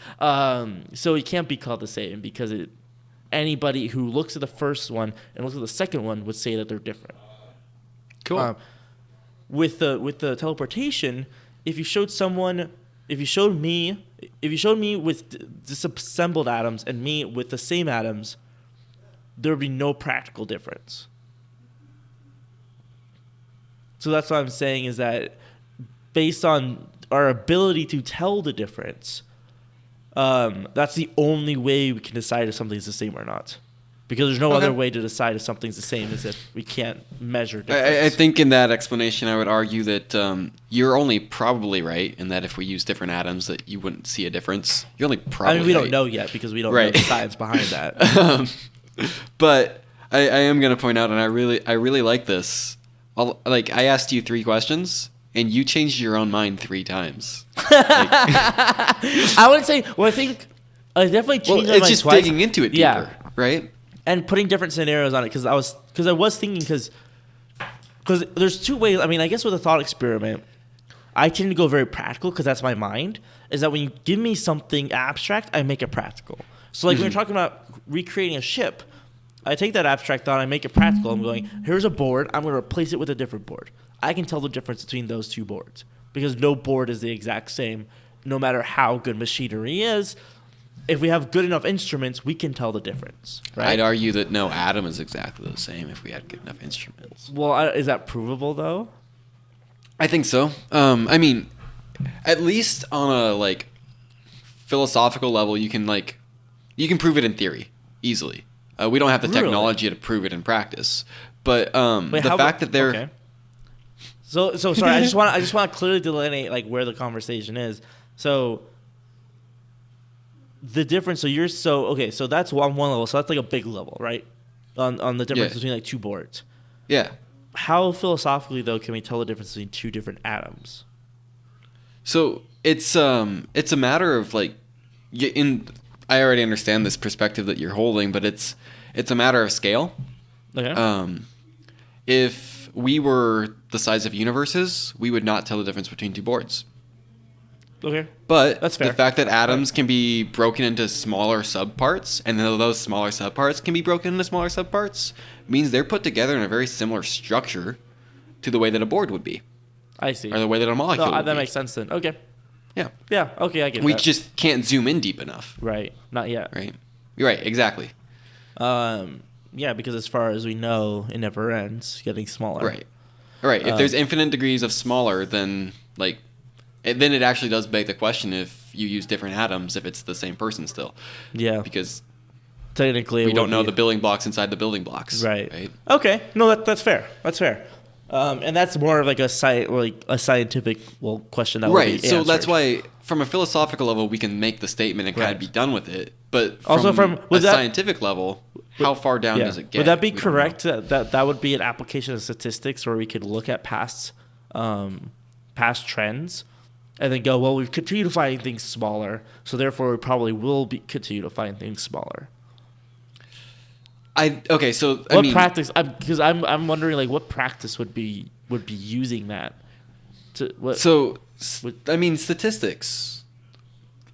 B: So it can't be called the same because anybody who looks at the first one and looks at the second one would say that they're different.
A: Cool.
B: With the teleportation, if you showed me with disassembled atoms and me with the same atoms, there would be no practical difference. So that's what I'm saying is that based on our ability to tell the difference, that's the only way we can decide if something's the same or not. Because there's no other way to decide if something's the same as if we can't measure difference.
A: I think in that explanation, I would argue that you're only probably right in that if we use different atoms, that you wouldn't see a difference. You're only probably
B: we
A: right.
B: don't know yet because we don't know the science behind that.
A: But I am going to point out, and I really like this. I asked you 3 questions, and you changed your own mind 3 times.
B: I would say, I think I definitely changed my mind
A: it's just
B: twice.
A: digging into it deeper, right?
B: And putting different scenarios on it because I was thinking because there's 2 ways. I mean, I guess with a thought experiment, I tend to go very practical because that's my mind. Is that when you give me something abstract, I make it practical. So when you're talking about recreating a ship, I take that abstract thought, I make it practical. I'm going, here's a board. I'm going to replace it with a different board. I can tell the difference between those 2 boards because no board is the exact same, no matter how good machinery is. If we have good enough instruments, we can tell the difference. Right?
A: I'd argue that no atom is exactly the same if we had good enough instruments.
B: Well, is that provable though?
A: I think so. I mean, at least on a philosophical level, you can prove it in theory easily. We don't have the technology to prove it in practice, but the fact that they're
B: okay. So sorry. I just want to clearly delineate where the conversation is. So the difference. So that's on one level. So that's a big level, right? On the difference between 2 boards.
A: Yeah.
B: How philosophically though can we tell the difference between 2 different atoms?
A: So it's a matter of I already understand this perspective that you're holding, but it's a matter of scale.
B: Okay.
A: If we were the size of universes, we would not tell the difference between 2 boards.
B: Okay.
A: But
B: that's fair.
A: The fact that atoms can be broken into smaller subparts, and then those smaller subparts can be broken into smaller subparts, means they're put together in a very similar structure to the way that a board would be.
B: I see.
A: Or the way that a molecule would be.
B: That makes sense then. Okay.
A: Yeah.
B: Yeah. Okay, I get
A: We
B: that.
A: just can't zoom in deep enough.
B: Right. Not yet.
A: Right. You're right. Exactly.
B: Yeah, because as far as we know, it never ends, getting smaller.
A: Right. If there's infinite degrees of smaller, then then it actually does beg the question if you use different atoms, if it's the same person still.
B: Yeah.
A: Because
B: technically
A: we don't know the building blocks inside the building blocks.
B: Right. Okay. No, that's fair. That's fair. And that's more of like a scientific question that
A: right.
B: Will be
A: so
B: answered.
A: that's why, from a philosophical level, we can make the statement and kind of be done with it. But
B: also
A: from a scientific level, how far down does it get?
B: Would that be correct? That would be an application of statistics where we could look at past trends, and then go, well, we've continued to find things smaller, so therefore we probably will continue to find things smaller.
A: What
B: practice? Because I'm wondering like what practice would be using that.
A: Statistics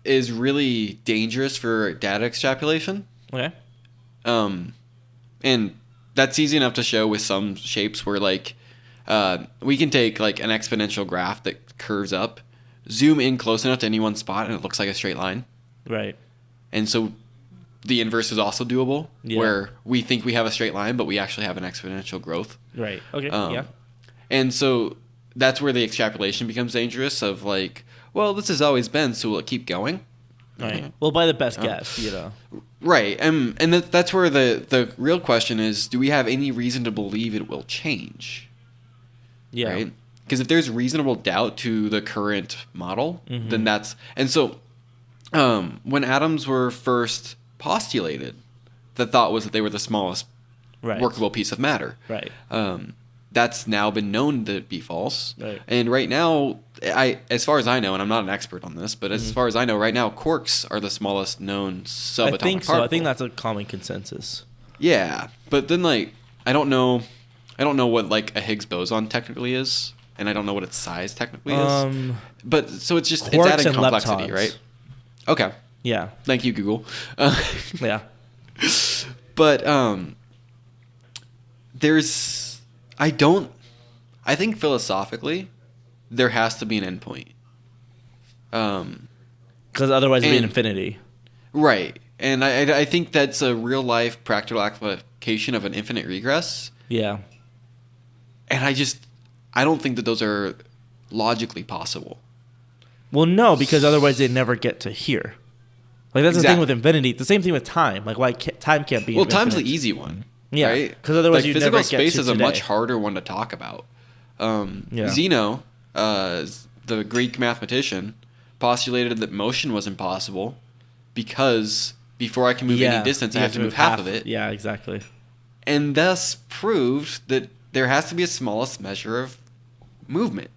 A: is really dangerous for data extrapolation.
B: Okay.
A: And that's easy enough to show with some shapes where we can take like an exponential graph that curves up, zoom in close enough to any one spot, and it looks like a straight line.
B: Right.
A: And so the inverse is also doable, where we think we have a straight line, but we actually have an exponential growth.
B: Right. Okay.
A: And so that's where the extrapolation becomes dangerous of like, well, this has always been, so will it keep going?
B: Right. Well, by the best guess,
A: Right. And that's where the real question is, do we have any reason to believe it will change?
B: Yeah.
A: Right? Because if there's reasonable doubt to the current model, then that's... And so when atoms were first postulated, the thought was that they were the smallest workable piece of matter.
B: Right.
A: That's now been known to be false.
B: Right.
A: And right now, as far as I know, and I'm not an expert on this, but as far as I know, right now, quarks are the smallest known subatomic
B: I think so.
A: particle.
B: I think that's a common consensus.
A: Yeah, but then I don't know what like a Higgs boson technically is, and I don't know what its size technically is. But so it's just it's adding complexity, leptons. Right? Okay.
B: Yeah.
A: Thank you, Google.
B: Yeah.
A: But I think philosophically, there has to be an endpoint.
B: Because otherwise it'd be an infinity.
A: Right. And I think that's a real life practical application of an infinite regress.
B: Yeah.
A: And I don't think that those are logically possible.
B: Well, no, because otherwise they'd never get to here. Like that's the thing with infinity. The same thing with time. Like why time can't be.
A: Well, time's the easy one.
B: Yeah,
A: right?
B: Because otherwise you
A: physical
B: never get
A: space
B: to
A: is
B: today.
A: a much harder one to talk about. Zeno, the Greek mathematician, postulated that motion was impossible because before I can move any distance, I have to move half of it.
B: Yeah, exactly.
A: And thus proved that there has to be a smallest measure of movement.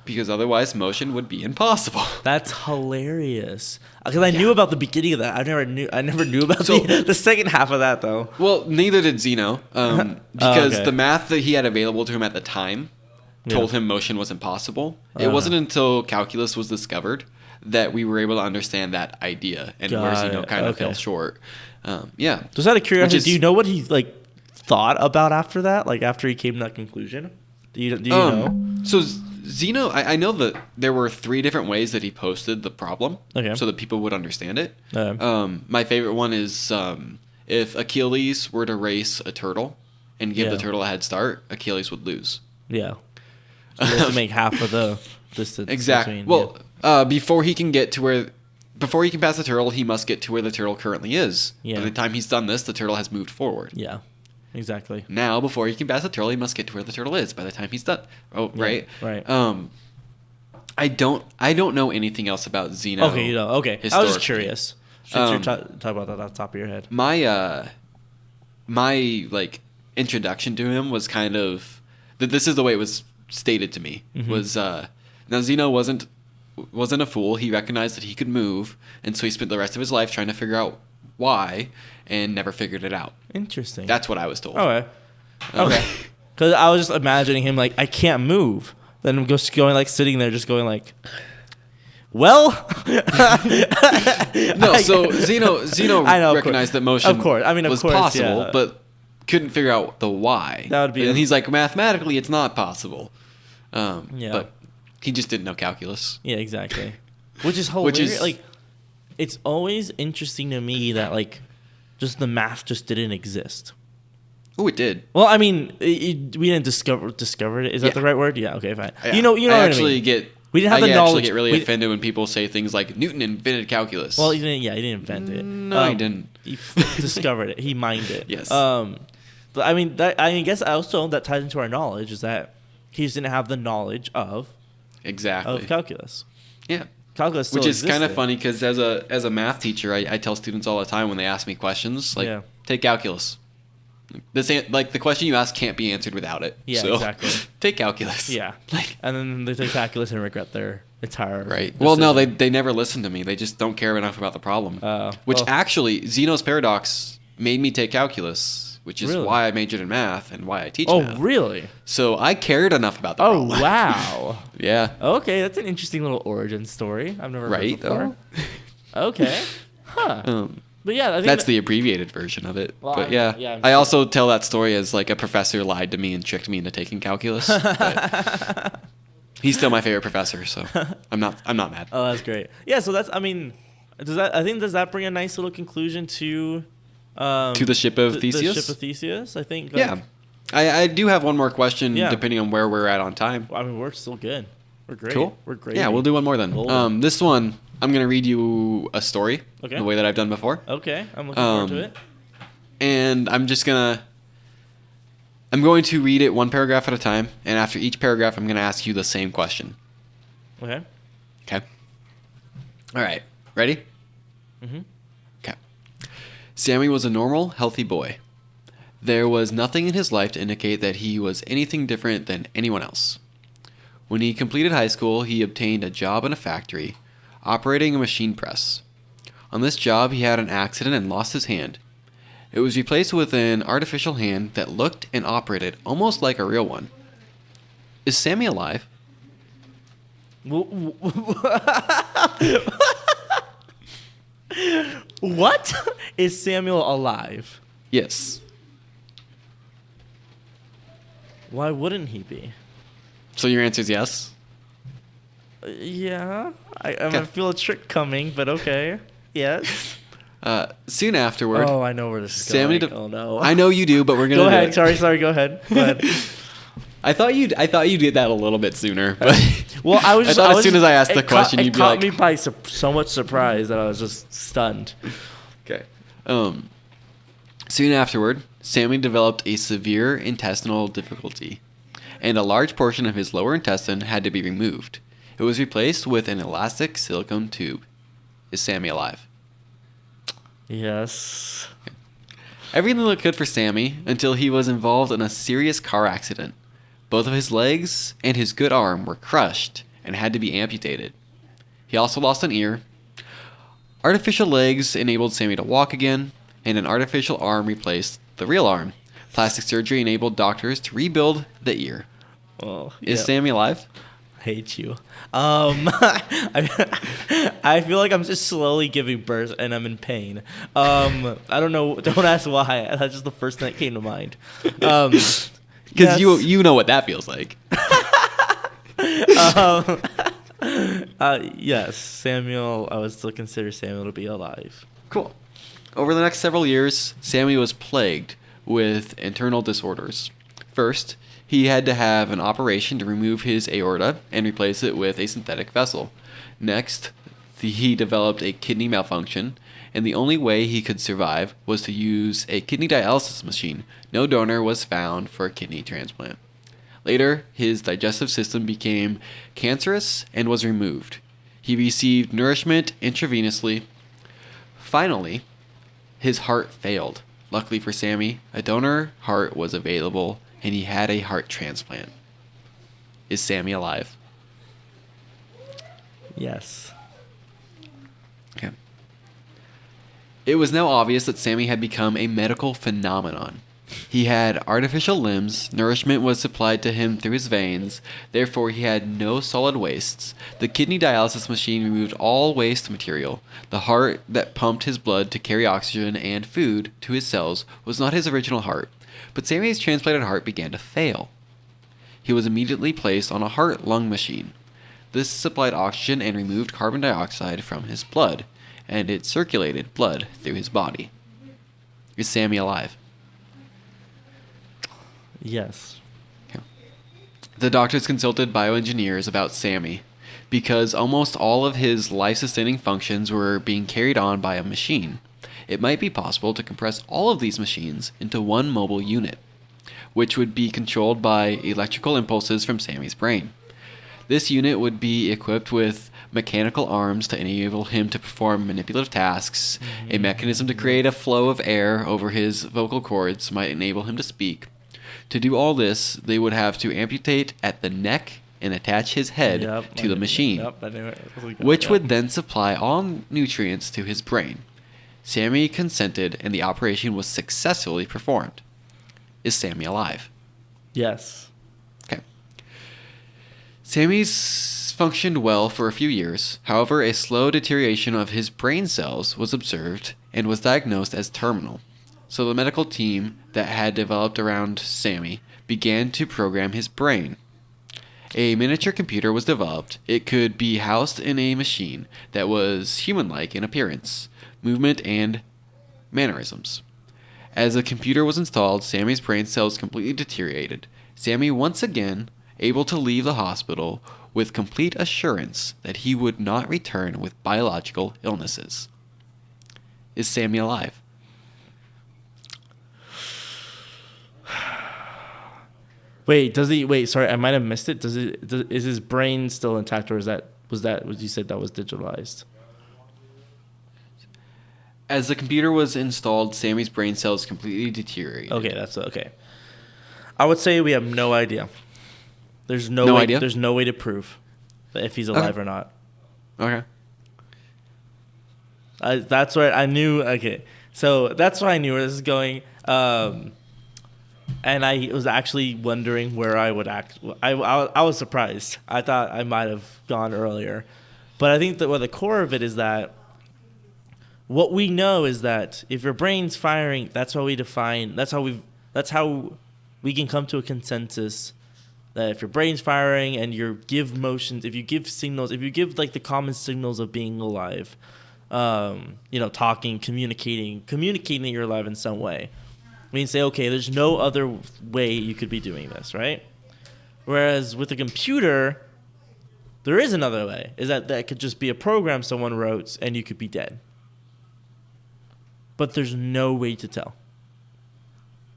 A: Because otherwise motion would be impossible.
B: That's hilarious. Because I knew about the beginning of that. I never knew about the second half of that though.
A: Well, neither did Zeno. Because the math that he had available to him at the time told him motion was impossible. It wasn't until calculus was discovered that we were able to understand that idea and where Zeno kind of fell short.
B: Just out of curiosity, do you know what he thought about after that? Like after he came to that conclusion? Do you know?
A: So Zeno, I know that there were 3 different ways that he posted the problem so that people would understand it. My favorite one is if Achilles were to race a turtle and give the turtle a head start, Achilles would lose.
B: Yeah. So he has to make half of the distance.
A: Exactly. Before he can pass the turtle, he must get to where the turtle currently is.
B: Yeah.
A: By the time he's done this, the turtle has moved forward.
B: Yeah. Exactly.
A: Now, before he can pass the turtle, he must get to where the turtle is by the time he's done. Oh, right.
B: Right.
A: I don't know anything else about Zeno.
B: Okay, you know. Okay. I was just curious. Since you're talking about that off the top of your head.
A: My introduction to him was kind of that. This is the way it was stated to me. Was now Zeno wasn't a fool. He recognized that he could move, and so he spent the rest of his life trying to figure out why, and never figured it out.
B: Interesting.
A: That's what I was told.
B: Okay. Because I was just imagining him I can't move. Then I'm just going sitting there, just going well.
A: No, so Zeno recognized that motion was possible, but couldn't figure out the why.
B: That would be.
A: And he's like, mathematically, it's not possible. But he just didn't know calculus.
B: Yeah, exactly. Which is hilarious. It's always interesting to me that just the math just didn't exist.
A: Oh, it did.
B: Well, I mean, we didn't discover it. Is that the right word? Yeah. Okay, fine.
A: Yeah.
B: You know
A: I
B: what
A: actually
B: I mean.
A: get.
B: We didn't have the
A: I
B: knowledge.
A: actually get really offended when people say things like Newton invented calculus.
B: Well, he didn't. Yeah, he didn't invent it.
A: No, he didn't.
B: He discovered it. He mined it.
A: Yes.
B: But I mean, I guess also that ties into our knowledge is that he just didn't have the knowledge of calculus.
A: Yeah.
B: Calculus still
A: Which is
B: existed.
A: kind of funny because as a math teacher, I tell students all the time when they ask me questions like, take calculus. The question you ask can't be answered without it.
B: Yeah,
A: so,
B: exactly.
A: Take calculus.
B: Yeah. And then they take calculus and regret their entire
A: right.
B: decision.
A: Well, no, they never listen to me. They just don't care enough about the problem. Actually, Zeno's paradox made me take calculus, which is why I majored in math and why I teach math.
B: Oh, really?
A: So I cared enough about the problem.
B: Oh, wow.
A: Yeah.
B: Okay, that's an interesting little origin story. I've never heard before. Okay. Huh. But yeah, I think
A: that's the abbreviated version of it.
B: Well,
A: but yeah, I also tell that story as like a professor lied to me and tricked me into taking calculus. But he's still my favorite professor, so I'm not mad.
B: Oh, that's great. Yeah, so that's does that bring a nice little conclusion to
A: the ship of Theseus?
B: The ship of Theseus, I think.
A: Yeah. I do have one more question depending on where we're at on time.
B: I mean, we're still good. We're great.
A: Cool.
B: We're great.
A: Yeah, we'll do one more then. This one, I'm going to read you a story the way that I've done before.
B: Okay. I'm looking forward to it.
A: And I'm going to read it one paragraph at a time. And after each paragraph, I'm going to ask you the same question.
B: Okay.
A: Okay. All right. Ready?
B: Mm-hmm.
A: Okay. Sammy was a normal, healthy boy. There was nothing in his life to indicate that he was anything different than anyone else. When he completed high school, he obtained a job in a factory, operating a machine press. On this job, he had an accident and lost his hand. It was replaced with an artificial hand that looked and operated almost like a real one. Is Sammy alive?
B: What? Is Samuel alive?
A: Yes.
B: Why wouldn't he be?
A: So your answer is yes?
B: Yeah. I feel a trick coming, but okay. Yes.
A: Soon afterward.
B: Oh, I know where this is going. Oh no.
A: I know you do, but we're gonna
B: go ahead. Sorry. Go ahead.
A: I thought you'd get that a little bit sooner, but
B: well, as
A: soon as I asked the question, you'd be like,
B: it caught me by so much surprise that I was just stunned.
A: Okay. Soon afterward, Sammy developed a severe intestinal difficulty, and a large portion of his lower intestine had to be removed. It was replaced with an elastic silicone tube. Is Sammy alive?
B: Yes.
A: Okay. Everything looked good for Sammy until he was involved in a serious car accident. Both of his legs and his good arm were crushed and had to be amputated. He also lost an ear. Artificial legs enabled Sammy to walk again, and an artificial arm replaced the real arm. Plastic surgery enabled doctors to rebuild the ear.
B: Well,
A: Is Sammy alive?
B: I hate you. I feel like I'm just slowly giving birth and I'm in pain. I don't know. Don't ask why. That's just the first thing that came to mind.
A: Because you know what that feels like.
B: Yes, Samuel. I would still consider Samuel to be alive.
A: Cool. Over the next several years, Sammy was plagued with internal disorders. First, he had to have an operation to remove his aorta and replace it with a synthetic vessel. Next, he developed a kidney malfunction, and the only way he could survive was to use a kidney dialysis machine. No donor was found for a kidney transplant. Later, his digestive system became cancerous and was removed. He received nourishment intravenously. Finally, his heart failed. Luckily for Sammy, a donor heart was available, and he had a heart transplant. Is Sammy alive?
B: Yes.
A: Okay. It was now obvious that Sammy had become a medical phenomenon. He had artificial limbs, nourishment was supplied to him through his veins, therefore he had no solid wastes. The kidney dialysis machine removed all waste material. The heart that pumped his blood to carry oxygen and food to his cells was not his original heart, but Sammy's transplanted heart began to fail. He was immediately placed on a heart-lung machine. This supplied oxygen and removed carbon dioxide from his blood, and it circulated blood through his body. Is Sammy alive?
B: Yes.
A: Okay. The doctors consulted bioengineers about Sammy because almost all of his life-sustaining functions were being carried on by a machine. It might be possible to compress all of these machines into one mobile unit, which would be controlled by electrical impulses from Sammy's brain. This unit would be equipped with mechanical arms to enable him to perform manipulative tasks. A mechanism to create a flow of air over his vocal cords might enable him to speak. To do all this, they would have to amputate at the neck and attach his head to the machine, which would then supply all nutrients to his brain. Sammy consented, and the operation was successfully performed. Is Sammy alive?
B: Yes.
A: Okay. Sammy's functioned well for a few years. However, a slow deterioration of his brain cells was observed and was diagnosed as terminal. So the medical team that had developed around Sammy began to program his brain. A miniature computer was developed. It could be housed in a machine that was human-like in appearance, movement, and mannerisms. As the computer was installed, Sammy's brain cells completely deteriorated. Sammy once again able to leave the hospital with complete assurance that he would not return with biological illnesses. Is Sammy alive?
B: Wait, does he? Wait, sorry, I might have missed it. Is his brain still intact, or was you said that was digitalized?
A: As the computer was installed, Sammy's brain cells completely deteriorated.
B: Okay, that's okay. I would say we have no idea. There's no way,
A: idea.
B: There's no way to prove if he's alive or not.
A: Okay.
B: That's where I knew. Okay, so that's why I knew where this is going. And I was actually wondering where I would act. I was surprised. I thought I might have gone earlier, but I think that the core of it is that what we know is that if your brain's firing, that's how we define. That's how we can come to a consensus that if your brain's firing and you give motions, if you give signals, if you give like the common signals of being alive, talking, communicating that you're alive in some way. We can say, okay, there's no other way you could be doing this, right? Whereas with a computer, there is another way. Is that could just be a program someone wrote and you could be dead. But there's no way to tell.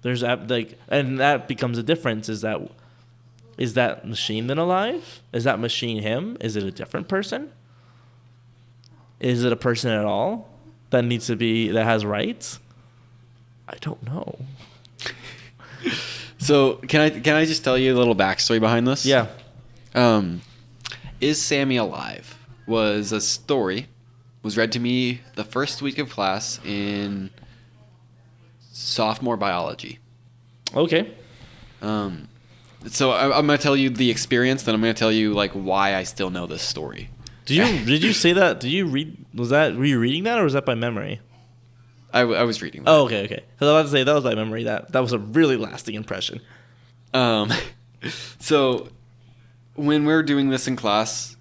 B: And that becomes a difference. Is that machine then alive? Is that machine him? Is it a different person? Is it a person at all that has rights? I don't know.
A: So can I just tell you a little backstory behind this?
B: Yeah.
A: Is Sammy alive? Was a story was read to me the first week of class in sophomore biology.
B: Okay.
A: So I'm gonna tell you the experience, then I'm gonna tell you like why I still know this story.
B: Did you say that? Did you read? Were you reading that, or was that by memory?
A: I was reading that.
B: Oh, okay. Because I was about to say that was by memory. That was a really lasting impression.
A: So when we were doing this in class,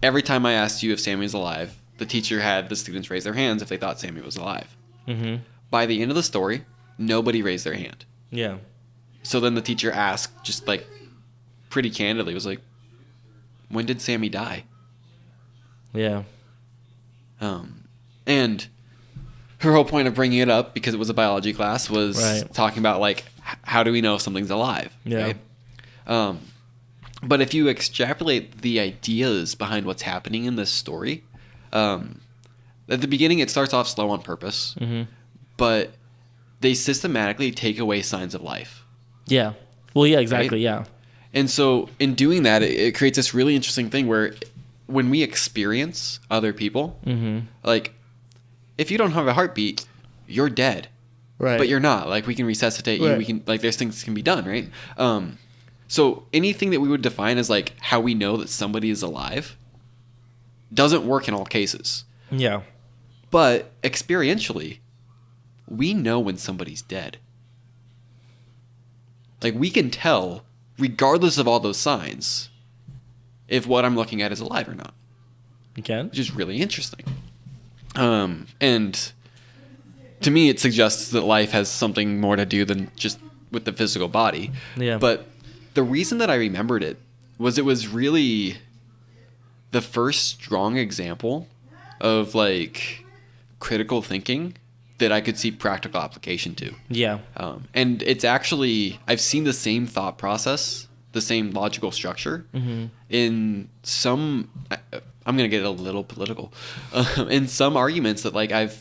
A: every time I asked you if Sammy was alive, the teacher had the students raise their hands if they thought Sammy was alive. Mm-hmm. By the end of the story, nobody raised their hand.
B: Yeah. So
A: then the teacher asked, just like pretty candidly, was like, "When did Sammy die?"
B: Yeah.
A: And her whole point of bringing it up, because it was a biology class, was talking about like how do we know if something's alive?
B: Yeah.
A: Right? But if you extrapolate the ideas behind what's happening in this story, at the beginning it starts off slow on purpose, but they systematically take away signs of life.
B: Yeah. Well, yeah, exactly. Right? Yeah.
A: And so in doing that, it creates this really interesting thing where when we experience other people, like if you don't have a heartbeat, you're dead. Right. But you're not. Like we can resuscitate you. We can there's things that can be done, right? So anything that we would define as like how we know that somebody is alive doesn't work in all cases.
B: Yeah.
A: But experientially, we know when somebody's dead. Like we can tell, regardless of all those signs, if what I'm looking at is alive or not. You
B: can?
A: Which is really interesting. And to me, it suggests that life has something more to do than just with the physical body.
B: Yeah.
A: But the reason that I remembered it was really the first strong example of like critical thinking that I could see practical application to.
B: Yeah.
A: And it's actually, I've seen the same thought process, the same logical structure in some, I'm going to get a little political, in some arguments that like I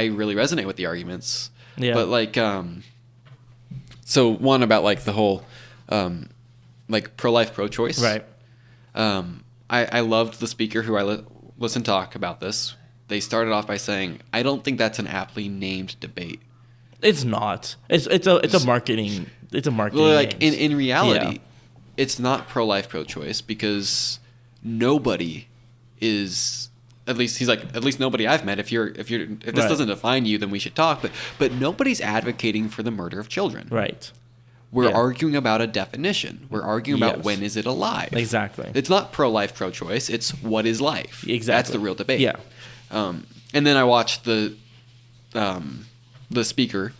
A: really resonate with the arguments.
B: Yeah.
A: But like, so one about like the whole, like pro-life, pro-choice.
B: Right.
A: I loved the speaker who I listened talk about this. They started off by saying, "I don't think that's an aptly named debate."
B: It's not. It's a marketing. It's a marketing.
A: Well, like in reality, it's not pro-life, pro-choice because nobody is. At least he's like, at least nobody I've met. If this doesn't define you, then we should talk. But nobody's advocating for the murder of children.
B: Right.
A: We're arguing about a definition. We're arguing about when is it alive.
B: Exactly.
A: It's not pro-life, pro-choice. It's what is life.
B: Exactly.
A: That's the real debate.
B: Yeah.
A: And then I watched the speaker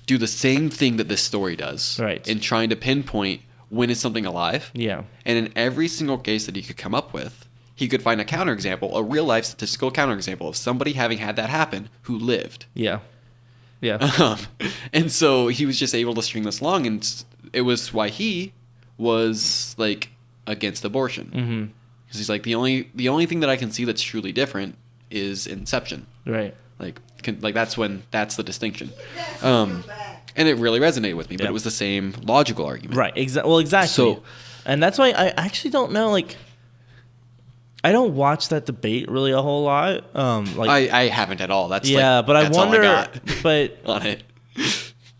A: do the same thing that this story does.
B: Right.
A: In trying to pinpoint when is something alive.
B: Yeah.
A: And in every single case that he could come up with, he could find a counterexample, a real-life statistical counterexample of somebody having had that happen who lived.
B: Yeah. Yeah.
A: And so he was just able to string this along, and it was why he was like against abortion. Mm-hmm. Because he's like the only thing that I can see that's truly different is inception.
B: Right.
A: Like that's the distinction. And it really resonated with me, but it was the same logical argument.
B: Right. Exactly. So, and that's why I actually don't know. Like, I don't watch that debate really a whole lot.
A: I haven't at all. That's
B: but I wonder.
A: All I got
B: but
A: on it.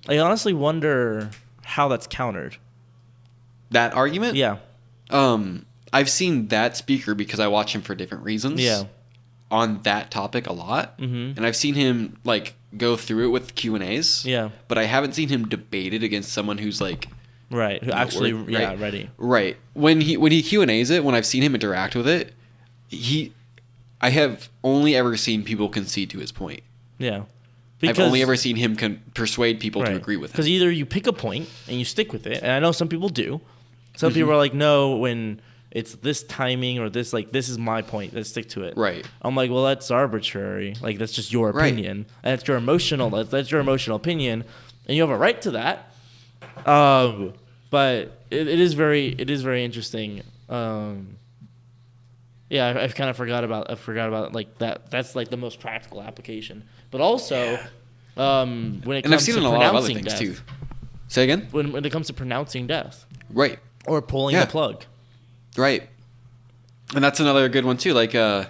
B: I honestly wonder how that's countered.
A: That argument?
B: Yeah.
A: I've seen that speaker because I watch him for different reasons.
B: Yeah.
A: On that topic a lot, and I've seen him like go through it with Q&As.
B: Yeah. But
A: I haven't seen him debate it against someone who's like.
B: Right. Who actually ready.
A: Right. When he Q&As it, when I've seen him interact with it, I have only ever seen people concede to his point.
B: Yeah.
A: I've only ever seen him persuade people to agree with him.
B: Because either you pick a point and you stick with it, and I know some people do. Some people are like, no, when it's this timing or this, like, this is my point, let's stick to it.
A: Right.
B: I'm like, well, that's arbitrary. Like, that's just your opinion. And it's your emotional, that's your emotional opinion, and you have a right to that. But it is very interesting. Yeah, I've kind of forgot about like that. That's like the most practical application. But also, when it comes to pronouncing death. And I've seen it in a lot of other things too. Say again? When it comes to pronouncing death.
A: Right.
B: Or pulling the plug.
A: Right. And that's another good one too. Like, I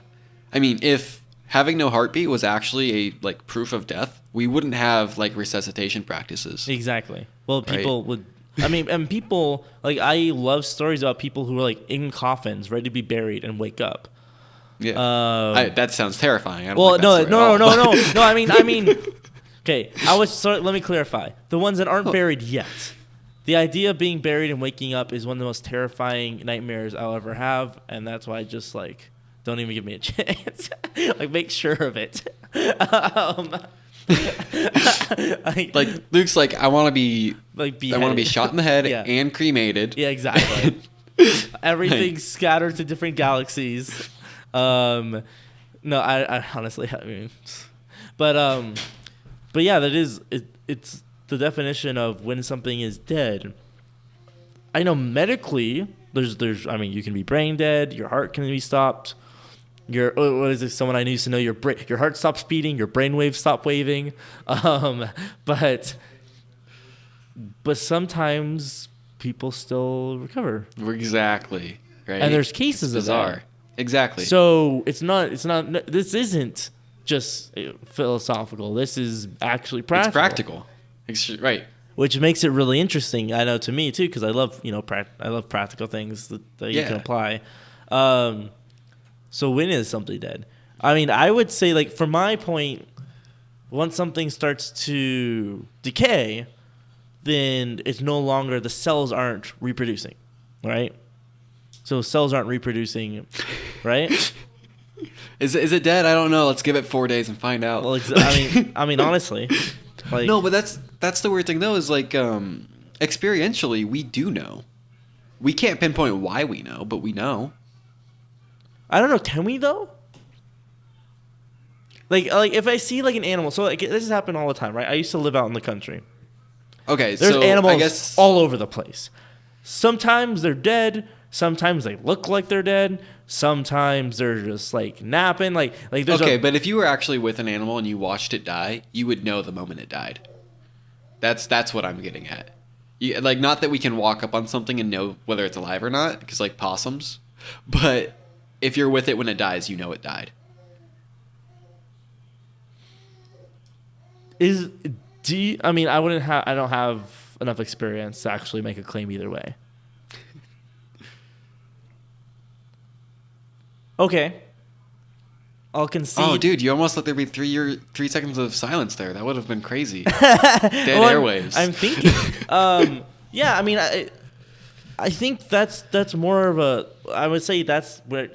A: mean, if having no heartbeat was actually a like proof of death, we wouldn't have like resuscitation practices.
B: Exactly. Well, people would. I mean, and people, like, I love stories about people who are, like, in coffins, ready to be buried and wake up.
A: Yeah. That sounds terrifying. I don't
B: well,
A: like that
B: no. No, I mean, okay, let me clarify. The ones that aren't buried yet. The idea of being buried and waking up is one of the most terrifying nightmares I'll ever have, and that's why I just, like, don't even give me a chance. Like, make sure of it.
A: Like Luke's like, I want to be
B: beheaded.
A: I want to be shot in the head and cremated.
B: Yeah, exactly. Everything's scattered to different galaxies. No, I honestly, I mean, but yeah, that is it's the definition of when something is dead. I know medically, there's I mean, you can be brain dead, your heart can be stopped. What is it? Someone I used to know. Your heart stops beating. Your brain waves stop waving. But sometimes people still recover.
A: Exactly. Right.
B: And there's cases of that.
A: Exactly.
B: So it's not. This isn't just philosophical. This is actually practical.
A: It's practical. Right.
B: Which makes it really interesting. I know to me too, because I love I love practical things that you can apply. So when is something dead? I mean, I would say, like, from my point, once something starts to decay, then it's no longer, the cells aren't reproducing, right? So cells aren't reproducing, right?
A: Is it dead? I don't know. Let's give it 4 days and find out.
B: Well, I mean, honestly, like
A: no, but that's the weird thing though. Is like experientially, we do know. We can't pinpoint why we know, but we know.
B: I don't know. Can we though? Like if I see like an animal, so like this has happened all the time, right? I used to live out in the country.
A: Okay,
B: there's
A: so
B: animals
A: I guess
B: all over the place. Sometimes they're dead. Sometimes they look like they're dead. Sometimes they're just like napping. Like there's
A: okay, but if you were actually with an animal and you watched it die, you would know the moment it died. That's what I'm getting at. Like, not that we can walk up on something and know whether it's alive or not, because like possums, but if you're with it when it dies, you know it died.
B: I mean, I don't have enough experience to actually make a claim either way. Okay. I'll concede.
A: Oh, dude, you almost let there be 3 seconds of silence there. That would have been crazy. Dead airwaves.
B: I'm thinking. Yeah, I mean, I think that's more of a. I would say that's where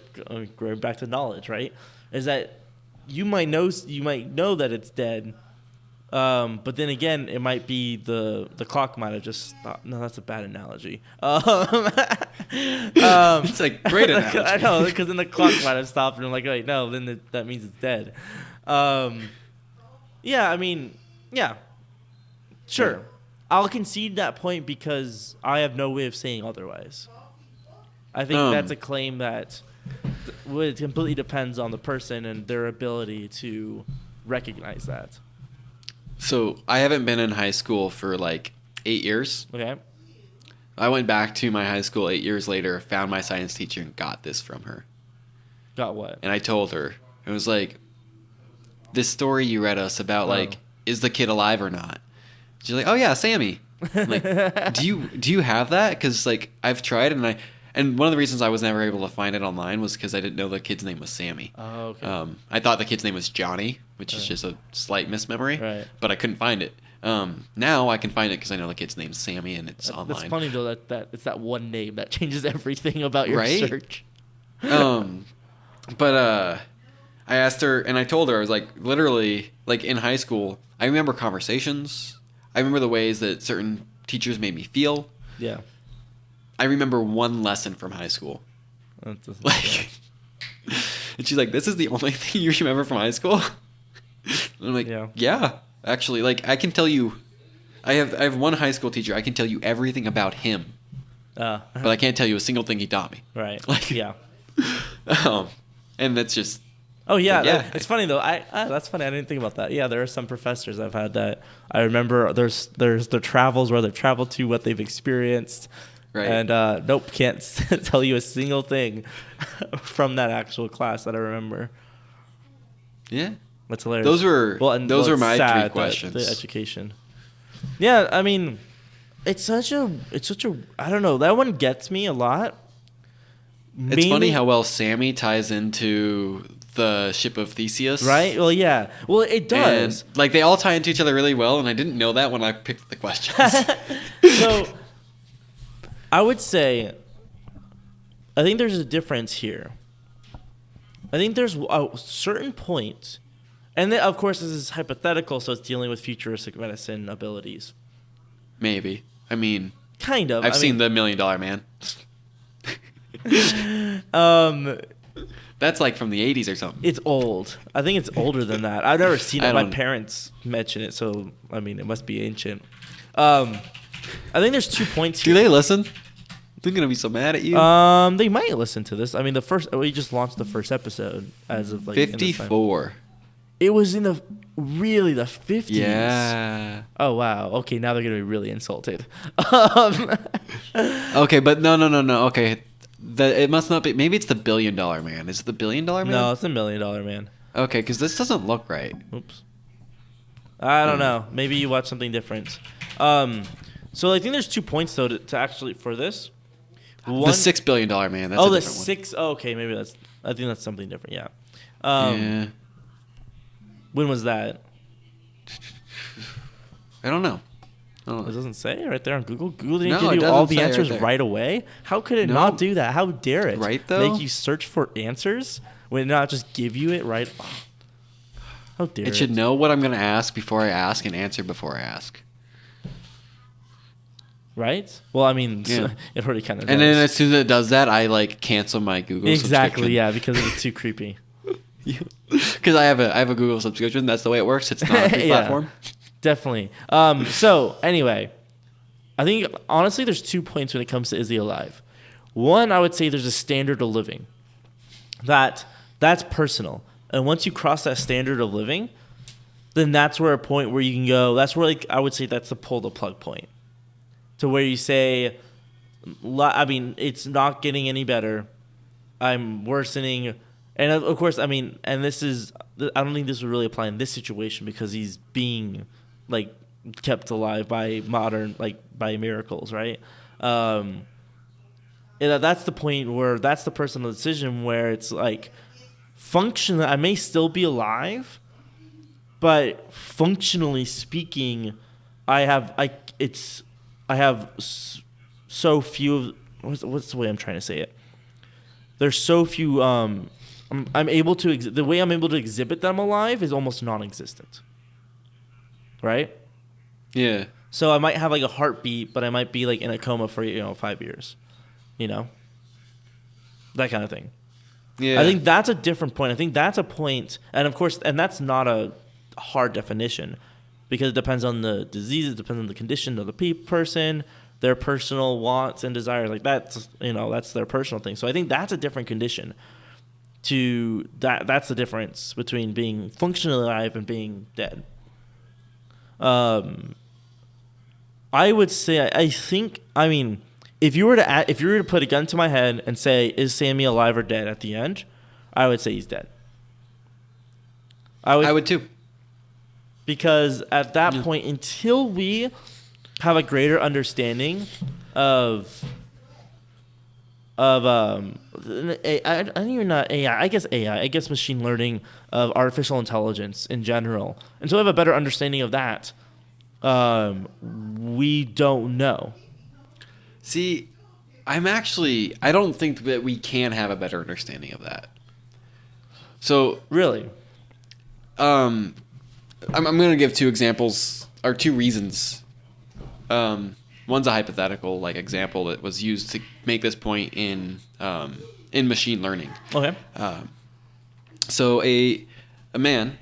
B: going back to knowledge, right? Is that you might know that it's dead, but then again, it might be the clock might have just stopped. No, that's a bad analogy.
A: It's a great analogy.
B: I know, because then the clock might have stopped, and I'm like, wait, no, then that means it's dead. Yeah, I mean, yeah, sure. Yeah. I'll concede that point because I have no way of saying otherwise. I think that's a claim that it completely depends on the person and their ability to recognize that.
A: So I haven't been in high school for like 8 years.
B: Okay.
A: I went back to my high school 8 years later, found my science teacher, and got this from her.
B: Got what?
A: And I told her. It was like, this story you read us about, like, is the kid alive or not? She's like, oh, yeah, Sammy. I'm like, do you have that? Because, like, I've tried, and one of the reasons I was never able to find it online was because I didn't know the kid's name was Sammy.
B: Oh, okay.
A: I thought the kid's name was Johnny, which is just a slight mismemory.
B: Right.
A: But I couldn't find it. Now I can find it because I know the kid's name's Sammy and it's online.
B: That's funny though that it's that one name that changes everything about your search.
A: But I asked her and I told her, I was like, literally, like in high school, I remember conversations. I remember the ways that certain teachers made me feel.
B: Yeah.
A: I remember one lesson from high school. Like, and she's like, this is the only thing you remember from high school? And I'm like, yeah, actually, like I can tell you, I have one high school teacher. I can tell you everything about him, but I can't tell you a single thing he taught me.
B: Right.
A: Like,
B: yeah.
A: And that's just.
B: Oh yeah, it's funny though. That's funny. I didn't think about that. Yeah, there are some professors I've had that I remember. There's their travels, where they've traveled to, what they've experienced. Right. And nope, can't tell you a single thing from that actual class that I remember.
A: Yeah.
B: That's hilarious.
A: Those were my 3 questions.
B: The education. Yeah, I mean, it's such a I don't know, that one gets me a lot.
A: It's funny how well Sammy ties into the ship of Theseus.
B: Right? Well, yeah. Well, it does.
A: And, like, they all tie into each other really well, and I didn't know that when I picked the questions.
B: So, I would say, I think there's a difference here. I think there's a certain point, and then, of course, this is hypothetical, so it's dealing with futuristic medicine abilities.
A: Maybe. I mean,
B: kind of.
A: I've seen The $1 Million Man. That's like from the 80s or something.
B: It's old. I think it's older than that. I've never seen it. My parents mention it, so I mean, it must be ancient. I think there's 2 points here.
A: Do they listen? They're gonna be so mad at you.
B: They might listen to this. I mean, we just launched the first episode as of like
A: 54.
B: It was in the 50s.
A: Yeah.
B: Oh wow. Okay, now they're gonna be really insulted.
A: Okay, but no. Okay, it must not be. Maybe it's the $1 Billion Man. Is it the $1 Billion Man?
B: No, it's the $1 Million Man.
A: Okay, because this doesn't look right.
B: Oops. I don't know. Maybe you watch something different. So I think there's 2 points though to actually for this. One,
A: the $6 Billion Man. That's
B: the 6. Oh, okay, maybe that's. I think that's something different. Yeah.
A: Yeah.
B: When was that?
A: I don't know.
B: It doesn't say right there on Google. Google didn't give you all the answers right away. How could it not do that? How dare it?
A: Right though?
B: Make you search for answers? Would it not just give you it right? Oh, how dare
A: it should know what I'm going to ask before I ask and answer before I ask.
B: Right? Well, I mean, it already kind of does.
A: And then as soon as it does that, I like cancel my Google subscription.
B: Yeah, because it's too creepy.
A: Because I have a Google subscription. That's the way it works. It's not a free platform.
B: Definitely. So anyway, I think honestly, there's 2 points when it comes to Is He Alive? One, I would say there's a standard of living that's personal, and once you cross that standard of living, then that's where a point where you can go. That's where I would say that's the pull the plug point, to where you say, I mean, it's not getting any better. I'm worsening. And of course, I mean, and this is, I don't think this would really apply in this situation because he's being like kept alive by by miracles, right? And that's the point where that's the personal decision where it's like, functionally, I may still be alive, but functionally speaking, I have so few. What's the way I'm trying to say it? There's so few. I'm able to the way I'm able to exhibit that I'm alive is almost non-existent. Right?
A: Yeah.
B: So I might have like a heartbeat, but I might be like in a coma for 5 years. That kind of thing. Yeah. I think that's a different point. I think that's a point, and of course, and that's not a hard definition because it depends on the disease, it depends on the condition of the person, their personal wants and desires. Like that's their personal thing. So I think that's a different condition. That's the difference between being functionally alive and being dead. I would say if you were to put a gun to my head and say, is Sammy alive or dead at the end, I would say he's dead. I would too. Because at that point, until we have a greater understanding of I don't even know AI. I guess AI. I guess machine learning of artificial intelligence in general. Until we have a better understanding of that, we don't know.
A: See, I don't think that we can have a better understanding of that. So
B: really,
A: I'm going to give 2 examples or 2 reasons. One's a hypothetical example that was used to make this point in machine learning.
B: Okay.
A: So an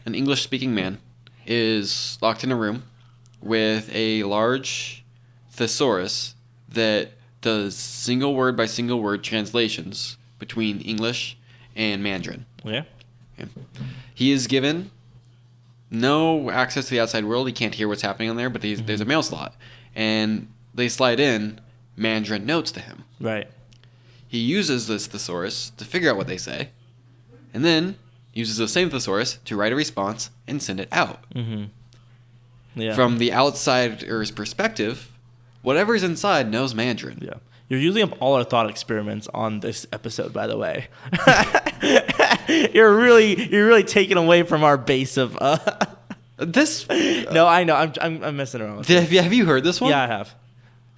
A: English-speaking man, is locked in a room with a large thesaurus that does single word by single word translations between English and Mandarin.
B: Okay.
A: He is given no access to the outside world. He can't hear what's happening on there, but there's a mail slot. And they slide in Mandarin notes to him.
B: Right.
A: He uses this thesaurus to figure out what they say, and then uses the same thesaurus to write a response and send it out.
B: Mm-hmm. Yeah.
A: From the outsider's perspective, whatever's inside knows Mandarin.
B: Yeah. You're using up all our thought experiments on this episode, by the way. You're really taking away from our base of
A: this.
B: No, I know. I'm messing around with
A: it. Have you heard this one?
B: Yeah, I have.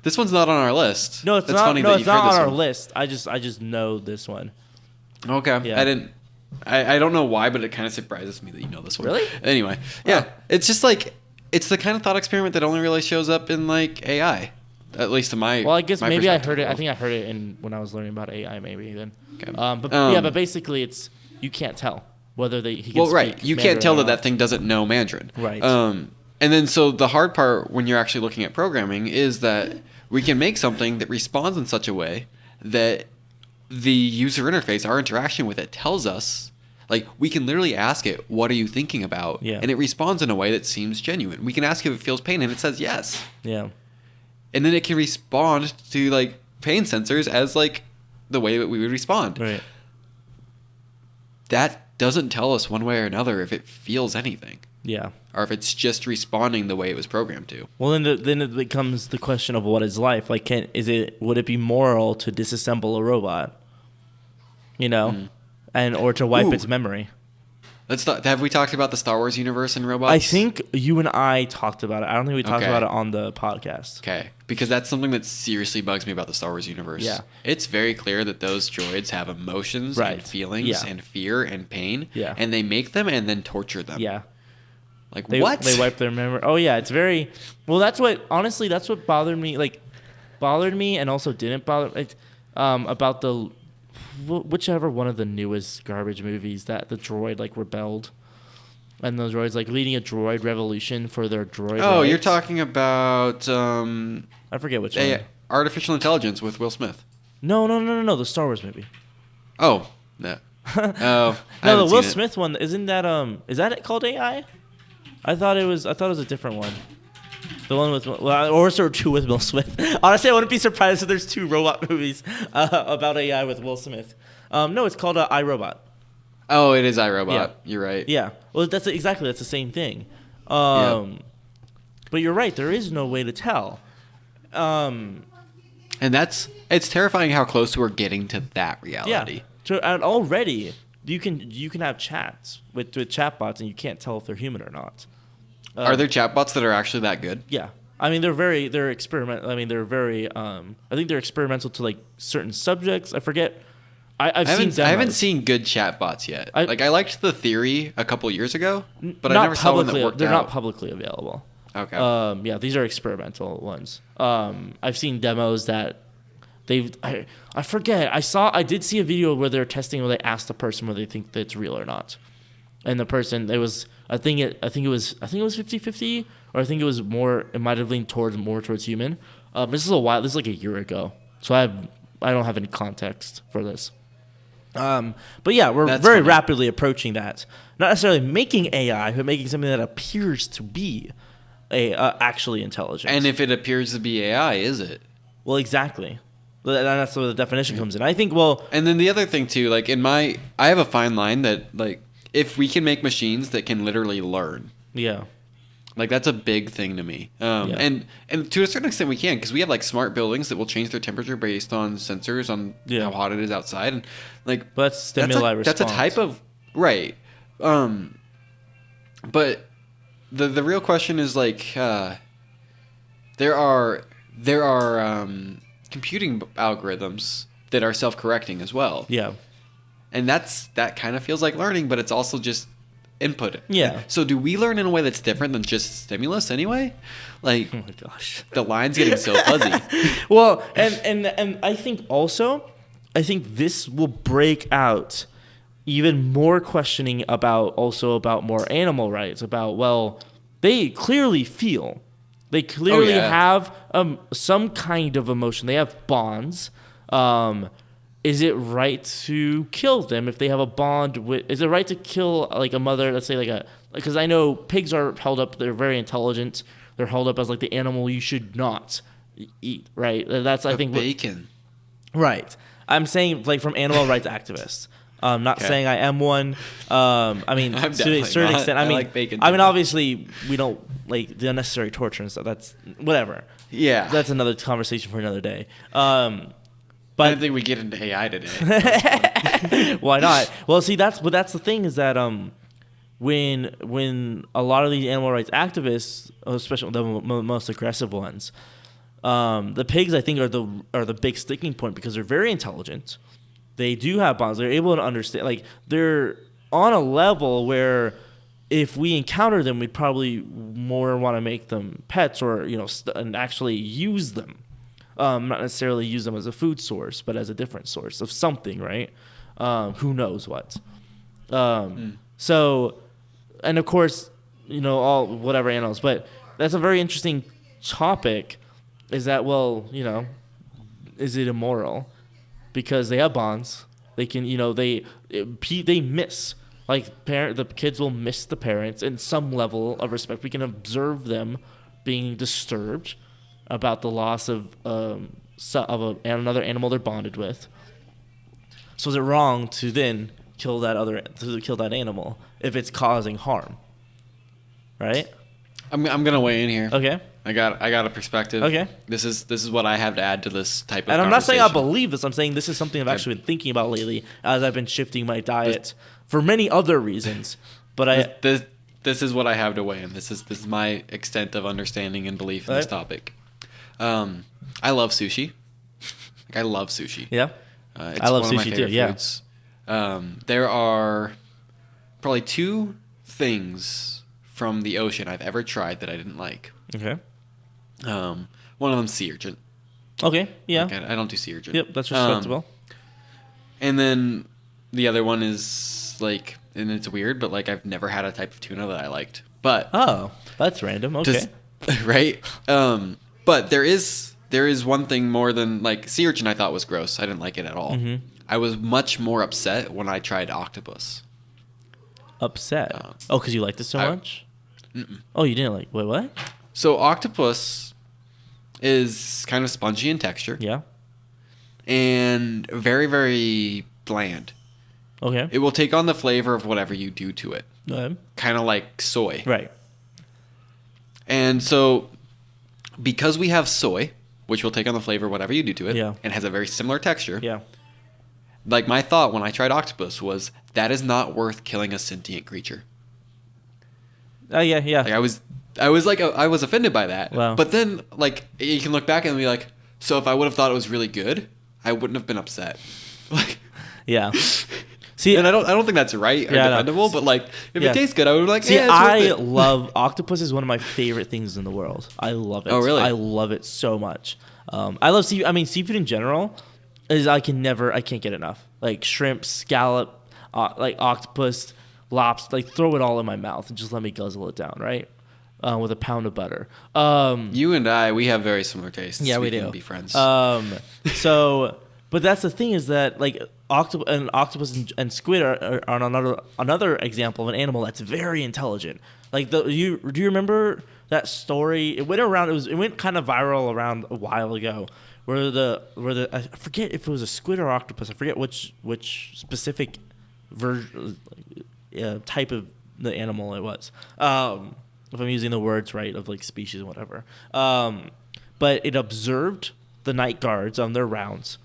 A: This one's not on our list.
B: No, it's
A: That's
B: not.
A: Funny
B: no,
A: that
B: it's not on our
A: one.
B: list. I just know this one.
A: Okay.
B: Yeah.
A: I don't know why, but it kind of surprises me that you know this one.
B: Really?
A: Anyway, yeah. It's just it's the kind of thought experiment that only really shows up in AI. At least to my.
B: Well, I guess maybe I heard it. I think I heard it when I was learning about AI. Maybe then.
A: Okay.
B: But basically, it's you can't tell whether he can
A: Well, right. You can't tell
B: Mandarin
A: that thing doesn't know Mandarin.
B: Right.
A: And then so the hard part when you're actually looking at programming is that we can make something that responds in such a way that the user interface, our interaction with it, tells us. We can literally ask it, "What are you thinking about?"
B: Yeah.
A: And it responds in a way that seems genuine. We can ask if it feels pain, and it says yes.
B: Yeah.
A: And then it can respond to pain sensors as the way that we would respond.
B: Right.
A: That doesn't tell us one way or another if it feels anything.
B: Yeah.
A: Or if it's just responding the way it was programmed to.
B: Well, then it becomes the question of what is life? Would it be moral to disassemble a robot? Or to wipe its memory?
A: Have we talked about the Star Wars universe and robots?
B: I think you and I talked about it. I don't think we talked about it on the podcast.
A: Okay, because that's something that seriously bugs me about the Star Wars universe.
B: Yeah.
A: It's very clear that those droids have emotions and feelings and fear and pain.
B: Yeah.
A: And they make them and then torture them.
B: Yeah.
A: Like,
B: what? They wipe their memory. Oh, yeah. It's very... Well, that's what bothered me. Like, bothered me and also didn't bother... about the... Whichever one of the newest garbage movies that the droid, like, rebelled. And the droids, like, leading a droid revolution for their droid rights.
A: You're talking about...
B: I forget which one.
A: Artificial Intelligence with Will Smith.
B: No. The Star Wars movie.
A: Oh, no. Oh,
B: no, the Will Smith one, isn't that... Is that called AI? I thought it was a different one. The one with, or is there two with Will Smith? Honestly, I wouldn't be surprised if there's two robot movies about AI with Will Smith. No, it's called iRobot.
A: Oh, it is iRobot.
B: Yeah.
A: You're right.
B: Yeah. Well, that's the same thing. But you're right. There is no way to tell.
A: And it's terrifying how close we're getting to that reality.
B: Yeah. And already you can have chats with chatbots and you can't tell if they're human or not.
A: Are there chatbots that are actually that good?
B: Yeah. I mean, they're experimental. I mean, they're very, I think they're experimental to like certain subjects. I forget. I haven't
A: seen good chatbots yet. I liked the theory a couple years ago, but I never saw one that worked out.
B: They're not publicly available.
A: Okay.
B: Yeah, these are experimental ones. I've seen demos that I forget. I did see a video where they're testing where they asked the person whether they think that it's real or not. And the person, I think it was 50-50, or I think it might have leaned more towards human. This is like a year ago. So I don't have any context for this. But yeah, we're very rapidly approaching that. Not necessarily making AI, but making something that appears to be actually intelligent.
A: And if it appears to be AI, is it?
B: Well, exactly. That's where the definition comes in. I think,
A: And then the other thing too, like I have a fine line that like, if we can make machines that can literally learn.
B: Yeah.
A: Like, that's a big thing to me. And to a certain extent we can, because we have like smart buildings that will change their temperature based on sensors on how hot it is outside. And like,
B: but that's stimuli response.
A: That's a type of, right. But the real question is like, there are computing algorithms that are self-correcting as well.
B: Yeah.
A: And that kind of feels like learning, but it's also just input.
B: Yeah.
A: So do we learn in a way that's different than just stimulus anyway? Like, oh my gosh, the line's getting so fuzzy.
B: Well, and I think this will break out even more questioning about more animal rights. About, they clearly feel, they clearly have some kind of emotion. They have bonds. Is it right to kill them if they have a bond with? Is it right to kill like a mother? Let's say because I know pigs are held up. They're very intelligent. They're held up as like the animal you should not eat. Right. That's I think
A: bacon.
B: Right. I'm saying like from animal rights activists. Not saying I am one. I mean, to a certain extent. I like bacon. I mean, obviously we don't like the unnecessary torture and stuff. That's whatever.
A: Yeah.
B: That's another conversation for another day.
A: But I didn't think we get into AI today.
B: Why not? Well, see, that's the thing is that when a lot of these animal rights activists, especially the most aggressive ones, the pigs I think are the big sticking point because they're very intelligent. They do have bonds. They're able to understand. Like they're on a level where if we encounter them, we'd probably more want to make them pets or and actually use them. Not necessarily use them as a food source, but as a different source of something, right? Who knows what? So, and of course, all whatever animals. But that's a very interesting topic. Is that is it immoral? Because they have bonds. They can, they miss. Like the kids will miss the parents in some level of respect. We can observe them being disturbed about the loss of another animal they're bonded with. So is it wrong to then kill that animal if it's causing harm? Right?
A: I'm gonna weigh in here.
B: Okay.
A: I got a perspective.
B: Okay.
A: This is what I have to add to this type of.
B: And I'm not saying I believe this. I'm saying this is something I've actually been thinking about lately as I've been shifting my diet for many other reasons. But
A: this is what I have to weigh in. This is my extent of understanding and belief in this topic. I love sushi. I love sushi.
B: Yeah.
A: It's
B: I love
A: one of my
B: sushi
A: favorite
B: too.
A: foods. There are probably 2 things from the ocean I've ever tried that I didn't like.
B: Okay.
A: One of them's sea urchin.
B: Okay. Yeah.
A: I don't do sea urchin.
B: Yep. That's respectable.
A: And then the other one is like, and it's weird, but like I've never had a type of tuna that I liked. But
B: that's random. Okay.
A: Right. But there is one thing more than like sea urchin. I thought was gross. I didn't like it at all. Mm-hmm. I was much more upset when I tried octopus.
B: Upset? Because you liked it so much? Mm-mm. Oh, you didn't like? Wait, what?
A: So octopus is kind of spongy in texture.
B: Yeah.
A: And very, very bland.
B: Okay.
A: It will take on the flavor of whatever you do to it.
B: Okay.
A: Kind of like soy.
B: Right.
A: And so, because we have soy, which will take on the flavor of whatever you do to it, and has a very similar texture.
B: Yeah.
A: Like my thought when I tried octopus was that is not worth killing a sentient creature.
B: Yeah.
A: Like I was offended by that.
B: Wow.
A: But then like you can look back and be like, so if I would have thought it was really good, I wouldn't have been upset. Like.
B: Yeah. See,
A: and I don't think that's right or defendable, but like if it tastes good, I would be like,
B: see,
A: it's
B: I
A: worth it.
B: love octopus is one of my favorite things in the world. I love it.
A: Oh, really?
B: I love it so much. I love seafood. I mean, seafood in general is I can't get enough. Like shrimp, scallop, like octopus, lobster. Like throw it all in my mouth and just let me guzzle it down, right? With a pound of butter.
A: You and I, we have very similar tastes.
B: Yeah, we do.
A: Can be friends.
B: So, but that's the thing is that like octopus and squid are another example of an animal that's very intelligent. Like do you remember that story? It went kind of viral around a while ago, where the I forget if it was a squid or octopus. I forget which specific type of the animal it was. If I'm using the words right of like species and whatever. But it observed the night guards on their rounds.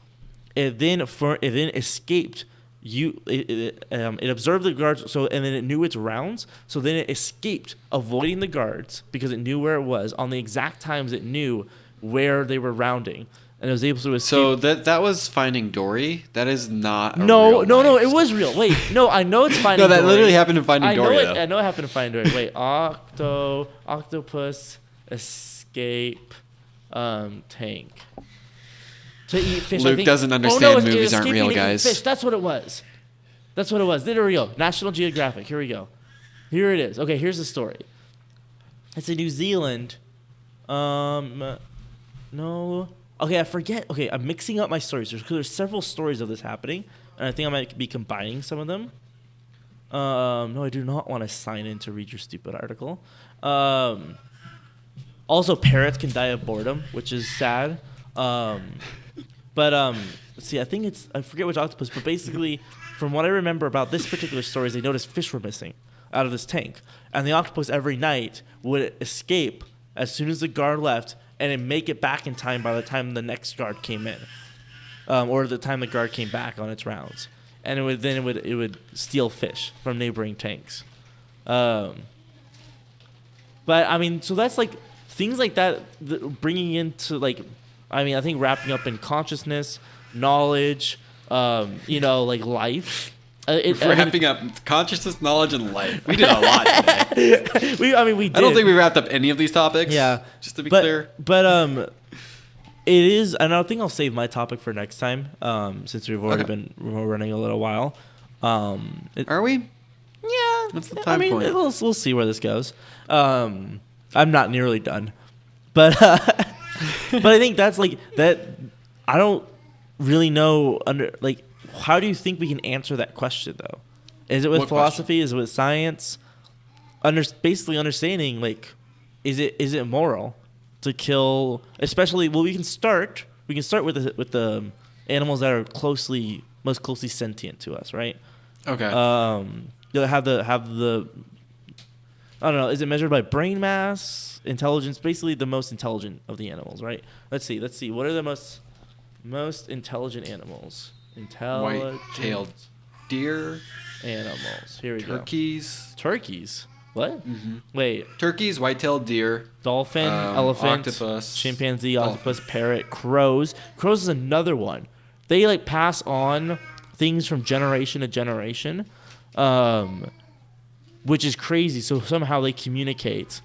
B: It then escaped. It observed the guards, and then it knew its rounds. So then it escaped, avoiding the guards because it knew where it was on the exact times it knew where they were rounding, and it was able to escape.
A: So that was Finding Dory. That is not.
B: No, it was real. Wait, no, I know it's Finding.
A: No, that
B: Dory.
A: literally happened in Finding Dory.
B: I know it happened in Finding Dory. Wait, octopus escape tank. To eat fish.
A: Luke doesn't understand movies aren't real, guys.
B: Fish. That's what it was. There we go. National Geographic. Here we go. Here it is. Okay, here's the story. It's in New Zealand. No. Okay, I forget. Okay, I'm mixing up my stories. There's several stories of this happening, and I think I might be combining some of them. No, I do not want to sign in to read your stupid article. Also, parrots can die of boredom, which is sad. But let's see, I forget which octopus, but basically, from what I remember about this particular story, is they noticed fish were missing out of this tank. And the octopus every night would escape as soon as the guard left and then make it back in time by the time the next guard came in. Or the time the guard came back on its rounds. And it would steal fish from neighboring tanks. But, I mean, so that's like, things like that bringing into like, I mean, I think wrapping up in consciousness, knowledge, like life.
A: Wrapping up consciousness, knowledge, and life. We did a lot today.
B: we did.
A: I don't think we wrapped up any of these topics.
B: Yeah.
A: Just to be clear.
B: But it is, and I think I'll save my topic for next time, since we've already been running a little while.
A: Are we?
B: Yeah.
A: What's the time point?
B: We'll see where this goes. I'm not nearly done. But but I think that's like that. I don't really know how do you think we can answer that question though? Is it with philosophy? Question? Is it with science? Basically understanding like, is it moral to kill? Especially, well, we can start with the animals that are most closely sentient to us, right?
A: Okay.
B: You'll have the I don't know. Is it measured by brain mass, intelligence? Basically, the most intelligent of the animals, right? Let's see. What are the most intelligent animals?
A: White-tailed deer.
B: animals. Here we
A: Turkeys.
B: go. Turkeys. What?
A: Mm-hmm.
B: Wait.
A: Turkeys, white-tailed deer.
B: Dolphin, elephant,
A: octopus,
B: chimpanzee, octopus, parrot, crows. Crows is another one. They like pass on things from generation to generation, which is crazy. So somehow they communicate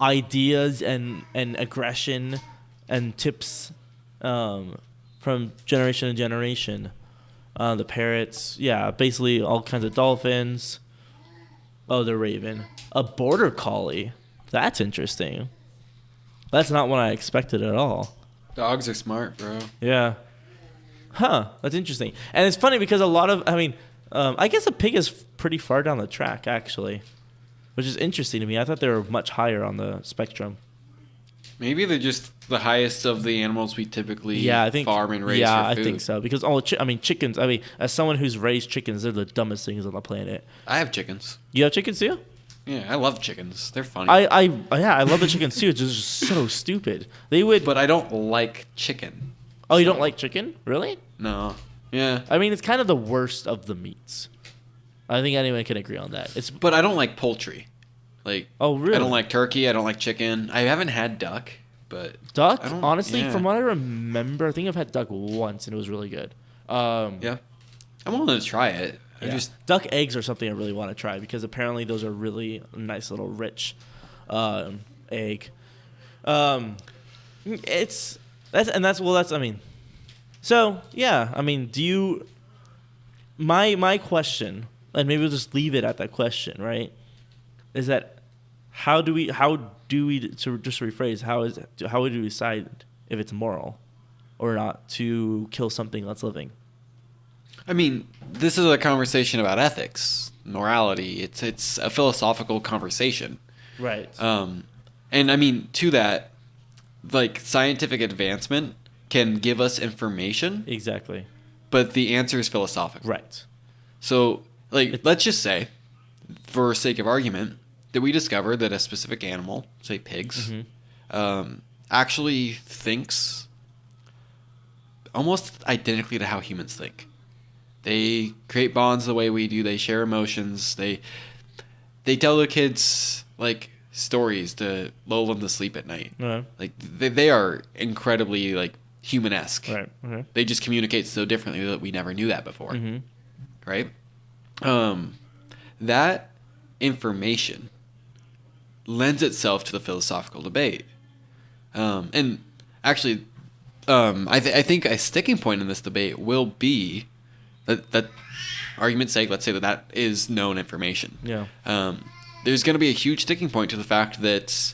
B: ideas and aggression and tips from generation to generation. The parrots, yeah, basically all kinds of dolphins. Oh, the raven. A border collie. That's interesting. That's not what I expected at all.
A: Dogs are smart, bro.
B: Yeah. Huh. That's interesting. And it's funny because a lot of, I guess a pig is pretty far down the track, actually, which is interesting to me. I thought they were much higher on the spectrum.
A: Maybe they're just the highest of the animals we typically farm and raise for food.
B: Yeah, I think so. Because, chickens, as someone who's raised chickens, they're the dumbest things on the planet.
A: I have chickens.
B: You have chickens too?
A: Yeah, I love chickens. They're funny.
B: I love the chickens too. It's just so stupid.
A: But I don't like chicken.
B: Oh, you don't like chicken? Really?
A: No. Yeah.
B: It's kind of the worst of the meats. I think anyone can agree on that.
A: But I don't like poultry. Like,
B: oh, really?
A: I don't like turkey. I don't like chicken. I haven't had duck, but
B: duck. Honestly, from what I remember, I think I've had duck once, and it was really good.
A: Yeah, I'm willing to try it.
B: Yeah. Duck eggs are something I really want to try because apparently those are really nice little rich egg. So yeah. Do you? My question, and maybe we'll just leave it at that question, right? Is that how do we to just rephrase how would we decide if it's moral or not to kill something that's living?
A: This is a conversation about ethics, morality. It's a philosophical conversation,
B: right?
A: And to that, like, scientific advancement can give us information,
B: exactly,
A: but the answer is philosophical,
B: right?
A: So, let's just say, for sake of argument, that we discover that a specific animal, say pigs, actually thinks almost identically to how humans think. They create bonds the way we do. They share emotions. They tell their kids like stories to lull them to sleep at night.
B: Uh-huh.
A: Like they are incredibly like human-esque.
B: Right. Uh-huh.
A: They just communicate so differently that we never knew that before.
B: Mm-hmm.
A: Right? That information lends itself to the philosophical debate. And actually, I think a sticking point in this debate will be that argument's sake, let's say that is known information.
B: Yeah.
A: There's going to be a huge sticking point to the fact that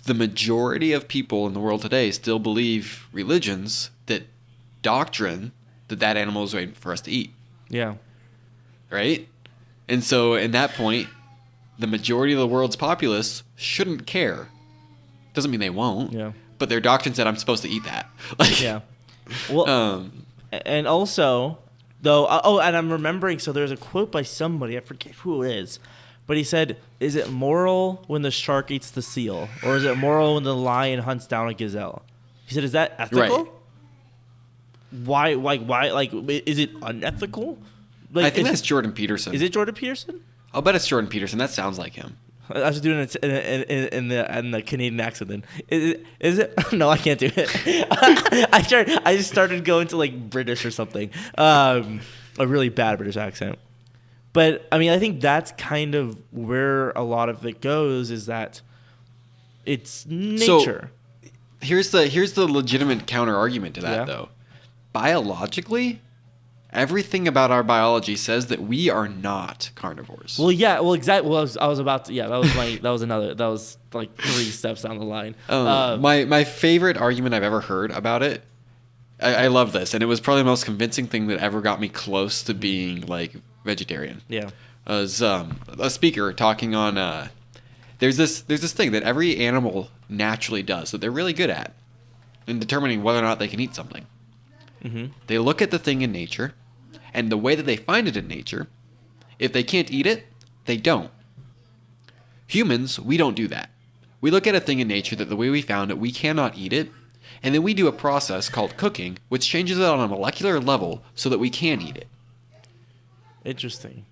A: the majority of people in the world today still believe religions that doctrine that animal is waiting for us to eat.
B: Yeah.
A: Right? And so, in that point, the majority of the world's populace shouldn't care. Doesn't mean they won't.
B: Yeah.
A: But their doctrine said I'm supposed to eat that.
B: Yeah. Well, and also, though, and I'm remembering, so there's a quote by somebody, I forget who it is, but he said, is it moral when the shark eats the seal? Or is it moral when the lion hunts down a gazelle? He said, is that ethical?
A: Right.
B: Why? Like, is it unethical? Like,
A: I think that's Jordan Peterson.
B: Is it Jordan Peterson?
A: I'll bet it's Jordan Peterson. That sounds like him.
B: I was doing it in the Canadian accent. Then is it? No, I can't do it. I just started going to like British or something, a really bad British accent. But I think that's kind of where a lot of it goes. Is that it's nature.
A: So here's the legitimate counter argument to that though. Biologically, everything about our biology says that we are not carnivores.
B: Well, yeah. Well, exactly. Well, I was about to. Yeah, that was like 3 steps down the line.
A: My favorite argument I've ever heard about it. I love this, and it was probably the most convincing thing that ever got me close to being like vegetarian.
B: Yeah.
A: Was a speaker talking on. There's this thing that every animal naturally does that they're really good at in determining whether or not they can eat something.
B: Mm-hmm.
A: They look at the thing in nature, and the way that they find it in nature, if they can't eat it, they don't. Humans, we don't do that. We look at a thing in nature that the way we found it, we cannot eat it, and then we do a process called cooking, which changes it on a molecular level so that we can eat it.
B: Interesting.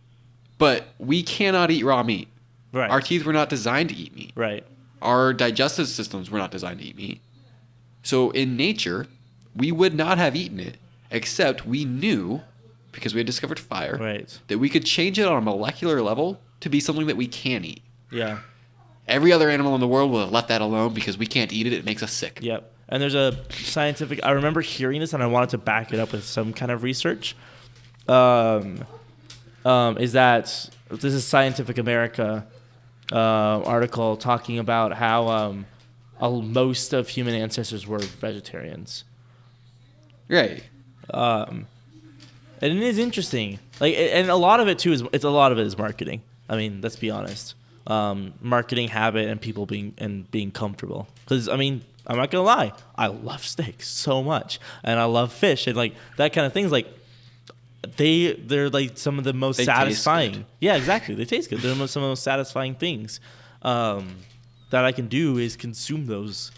A: But we cannot eat raw meat.
B: Right.
A: Our teeth were not designed to eat meat.
B: Right.
A: Our digestive systems were not designed to eat meat. So in nature, we would not have eaten it, except we knew, because we had discovered fire,
B: right,
A: that we could change it on a molecular level to be something that we can eat.
B: Yeah.
A: Every other animal in the world will have left that alone because we can't eat it. It makes us sick.
B: Yep. And there's a scientific... I remember hearing this, and I wanted to back it up with some kind of research. Is that... This is Scientific America article talking about how most of human ancestors were vegetarians.
A: Right.
B: And it is interesting. Like, and a lot of it, too, is marketing. I mean, let's be honest. Marketing habit and people being comfortable. Because, I mean... I'm not gonna lie, I love steak so much, and I love fish, and like that kind of things. Like they're like some of the most satisfying. Yeah, exactly. They taste good. They're some of the most satisfying things that I can do is consume those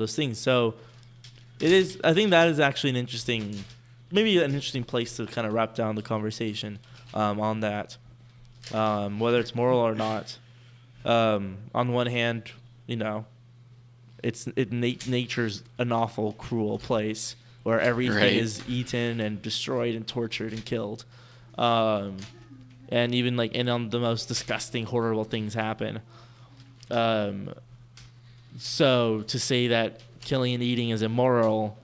B: things. So it is. I think that is actually maybe an interesting place to kind of wrap down the conversation on that, whether it's moral or not. On one hand, nature's an awful, cruel place where everything is eaten and destroyed and tortured and killed, and even on the most disgusting, horrible things happen. So to say that killing and eating is immoral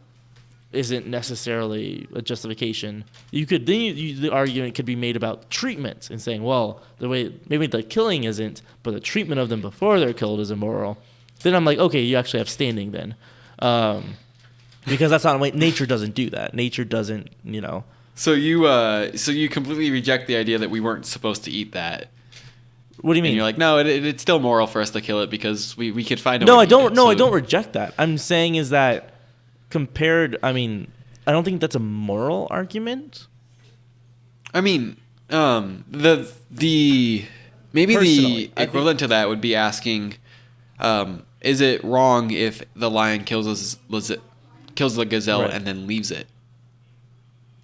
B: isn't necessarily a justification. The argument could be made about treatment and saying, well, the way maybe the killing isn't, but the treatment of them before they're killed is immoral. Then I'm like, okay, you actually have standing then. Because that's not the way nature doesn't do that. Nature doesn't,
A: So you completely reject the idea that we weren't supposed to eat that.
B: What do you mean?
A: And you're like, no, it's still moral for us to kill it because we could find a
B: No,
A: way
B: I don't.
A: to eat it,
B: No, I don't reject that. I'm saying is that compared. I mean, I don't think that's a moral argument.
A: I mean, the maybe
B: Personally,
A: the equivalent to that would be asking. Is it wrong if the lion kills the gazelle and then leaves it?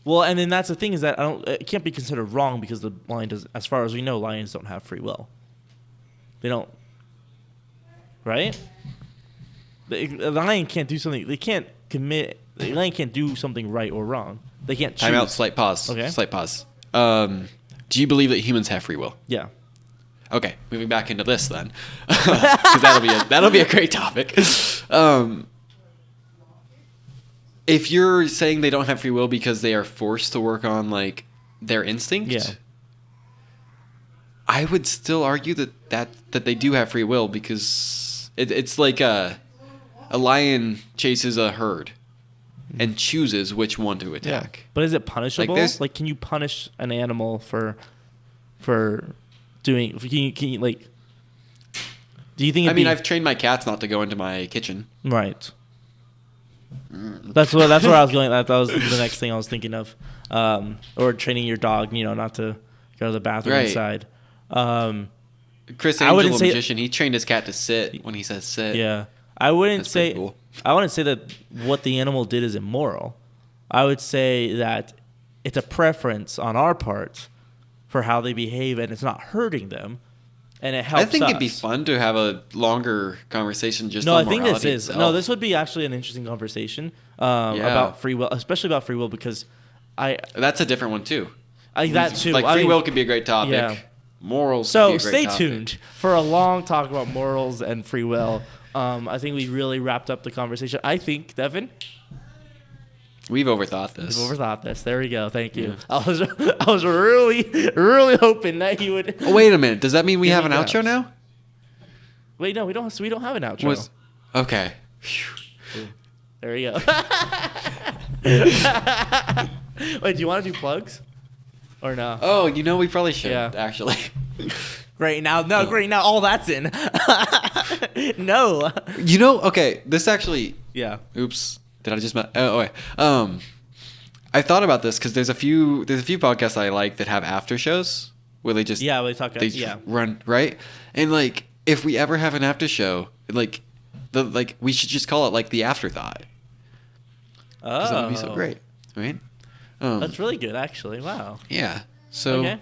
B: Well, and then that's the thing is that it can't be considered wrong because the lion does. As far as we know, lions don't have free will. They don't. Right? The lion can't do something. They can't commit. The lion can't do something right or wrong. They can't choose.
A: Time out. Slight pause. Okay. Slight pause. Do you believe that humans have free will?
B: Yeah.
A: Okay, moving back into this then, because that'll be a great topic. If you're saying they don't have free will because they are forced to work on their instinct, I would still argue that they do have free will because it's like a lion chases a herd and chooses which one to attack.
B: Yeah. But is it punishable? Can you punish an animal for doing? Can you do you think?
A: I've trained my cats not to go into my kitchen.
B: Right. That's where I was going. That was the next thing I was thinking of. Or training your dog, not to go to the bathroom inside.
A: Chris Angel, the magician, he trained his cat to sit when he says sit.
B: Yeah, I wouldn't say.
A: Cool.
B: I wouldn't say that what the animal did is immoral. I would say that it's a preference on our part for how they behave, and it's not hurting them, and it helps.
A: I think it'd be fun to have a longer conversation just.
B: No,
A: on
B: I think this is
A: itself.
B: this would be actually an interesting conversation about free will, especially about free will, because
A: that's a different one too.
B: That too.
A: Free will could be a great topic. Yeah. Morals.
B: So stay tuned for a long talk about morals and free will. I think we really wrapped up the conversation. I think, Devin.
A: We've overthought this.
B: There we go. Thank you. Yeah. I was really, really hoping that you would.
A: Oh, wait a minute. Does that mean we have an outro now?
B: Wait, no, we don't. So we don't have an outro.
A: Okay.
B: There we go. Wait, do you want to do plugs, or no?
A: Oh, we probably should. Yeah. Actually.
B: Great now, all that's in. No.
A: Okay. This actually.
B: Yeah.
A: Oops. Did I just? Oh wait. I thought about this because there's a few podcasts I like that have after shows where they just run right, and if we ever have an after show, we should just call it the afterthought.
B: Oh,
A: that would be so great, right?
B: That's really good, actually. Wow.
A: Yeah. So,
B: okay.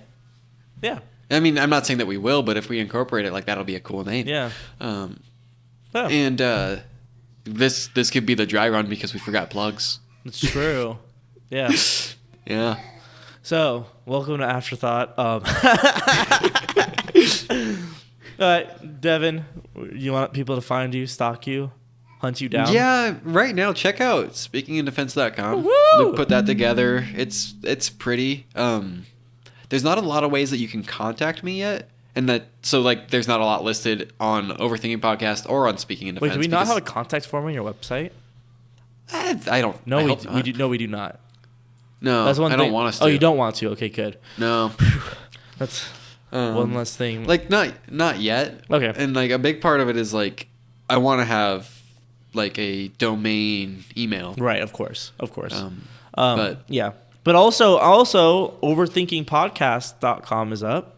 B: Yeah.
A: I mean, I'm not saying that we will, but if we incorporate it, like, that'll be a cool name.
B: Yeah.
A: And this could be the dry run because we forgot plugs.
B: It's true. Yeah.
A: Yeah.
B: So, welcome to Afterthought. Devin, you want people to find you, stalk you, hunt you down?
A: Yeah, right now, check out speakingindefense.com.
B: Woo!
A: Luke put that together. It's pretty. There's not a lot of ways that you can contact me yet. And there's not a lot listed on Overthinking Podcast or on Speaking in Defense.
B: Wait, do we not have a contact form on your website?
A: I don't.
B: No,
A: I
B: we do. No, we do not.
A: No,
B: that's one
A: I
B: thing.
A: don't want us to.
B: Oh, you don't want to? Okay, good.
A: No.
B: That's one less thing.
A: Like not yet.
B: Okay.
A: And like a big part of it is like I want to have like a domain email.
B: Right. Of course.
A: But
B: yeah. But also overthinkingpodcast.com is up.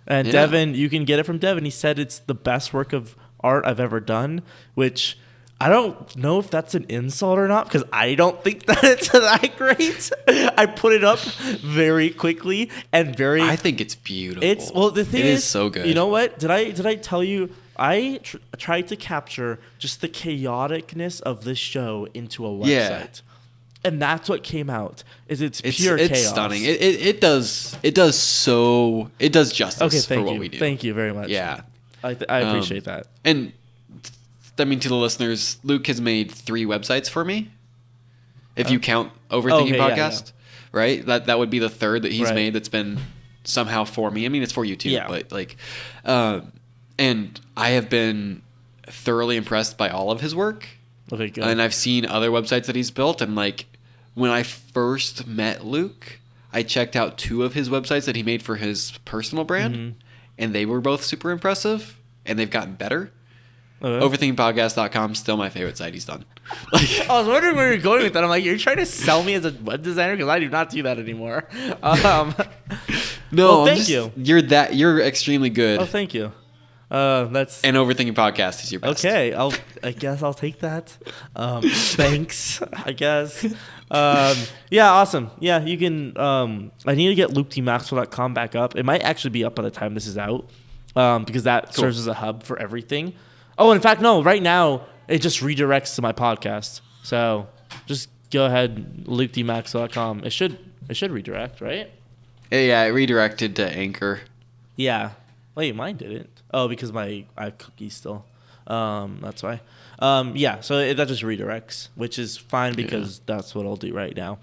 B: And
A: yeah.
B: Devin, you can get it from Devin. He said it's the best work of art I've ever done, which I don't know if that's an insult or not because I don't think that it's that great. I put it up very quickly and very.
A: I think it's beautiful.
B: The thing
A: is so good.
B: You know what? Did I tell you? I tried to capture just the chaoticness of this show into a website.
A: Yeah.
B: And that's what came out. It's pure chaos.
A: It's stunning. It does justice for what we do.
B: Thank you very much.
A: Yeah.
B: I appreciate that.
A: And I mean, to the listeners, Luke has made 3 websites for me. If you count Overthinking Podcast, right? That would be the 3rd that he's made that's been somehow for me. I mean, it's for you too, but like, and I have been thoroughly impressed by all of his work.
B: Okay, good.
A: And I've seen other websites that he's built, and like when I first met Luke, I checked out 2 of his websites that he made for his personal brand, and they were both super impressive, and they've gotten better. Overthinkingpodcast.com still my favorite site he's done.
B: Like, I was wondering where you're going with that. I'm like, you're trying to sell me as a web designer because I do not do that anymore.
A: No,
B: thank you.
A: You're extremely good.
B: Oh, thank you. That's
A: and Overthinking Podcast is your best.
B: Okay, I guess I'll take that. Thanks, I guess. Yeah, awesome. Yeah, you can. I need to get LukeTMaxwell.com back up. It might actually be up by the time this is out, because that serves as a hub for everything. Oh, in fact, no. Right now, it just redirects to my podcast. So just go ahead, LukeTMaxwell.com. It should redirect, right?
A: Yeah, it redirected to Anchor.
B: Yeah. Wait, mine didn't. Oh, because I have cookies still. That's why. Yeah, so that just redirects, which is fine because that's what I'll do right now.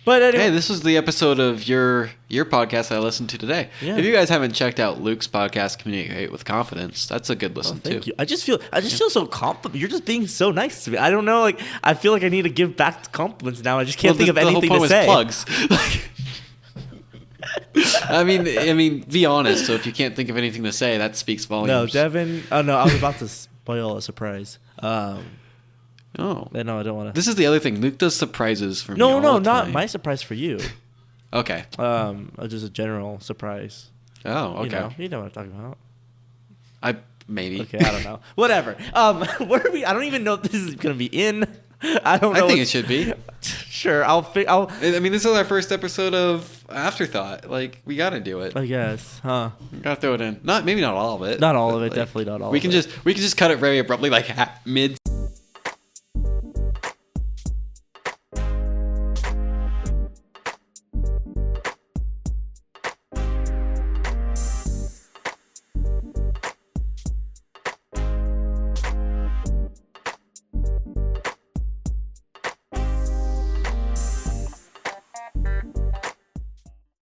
B: But anyway.
A: Hey, this was the episode of your podcast I listened to today. Yeah. If you guys haven't checked out Luke's podcast, Communicate with Confidence, that's a good listen too.
B: Thank you. I just feel so compliment. You're just being so nice to me. I don't know, like I feel like I need to give back compliments now. I just can't think of anything to say.
A: The whole point was plugs. I mean, be honest. So if you can't think of anything to say, that speaks volumes.
B: No, Devin. Oh no, I was about to spoil a surprise.
A: Oh.
B: No, I don't want to.
A: This is the other thing. Luke does surprises for me.
B: No, not my surprise for you.
A: Okay.
B: Just a general surprise.
A: Oh, okay.
B: You know what I'm talking about.
A: Maybe.
B: Okay, I don't know. Whatever. What are we? I don't even know if this is gonna be in. I don't know.
A: I think it should be.
B: Sure, I'll.
A: I mean, this is our first episode of Afterthought. Like, we got to do it.
B: I guess, huh?
A: We got to throw it in. Maybe not all of it.
B: Not all of it. Definitely not all.
A: We can just cut it very abruptly, like mid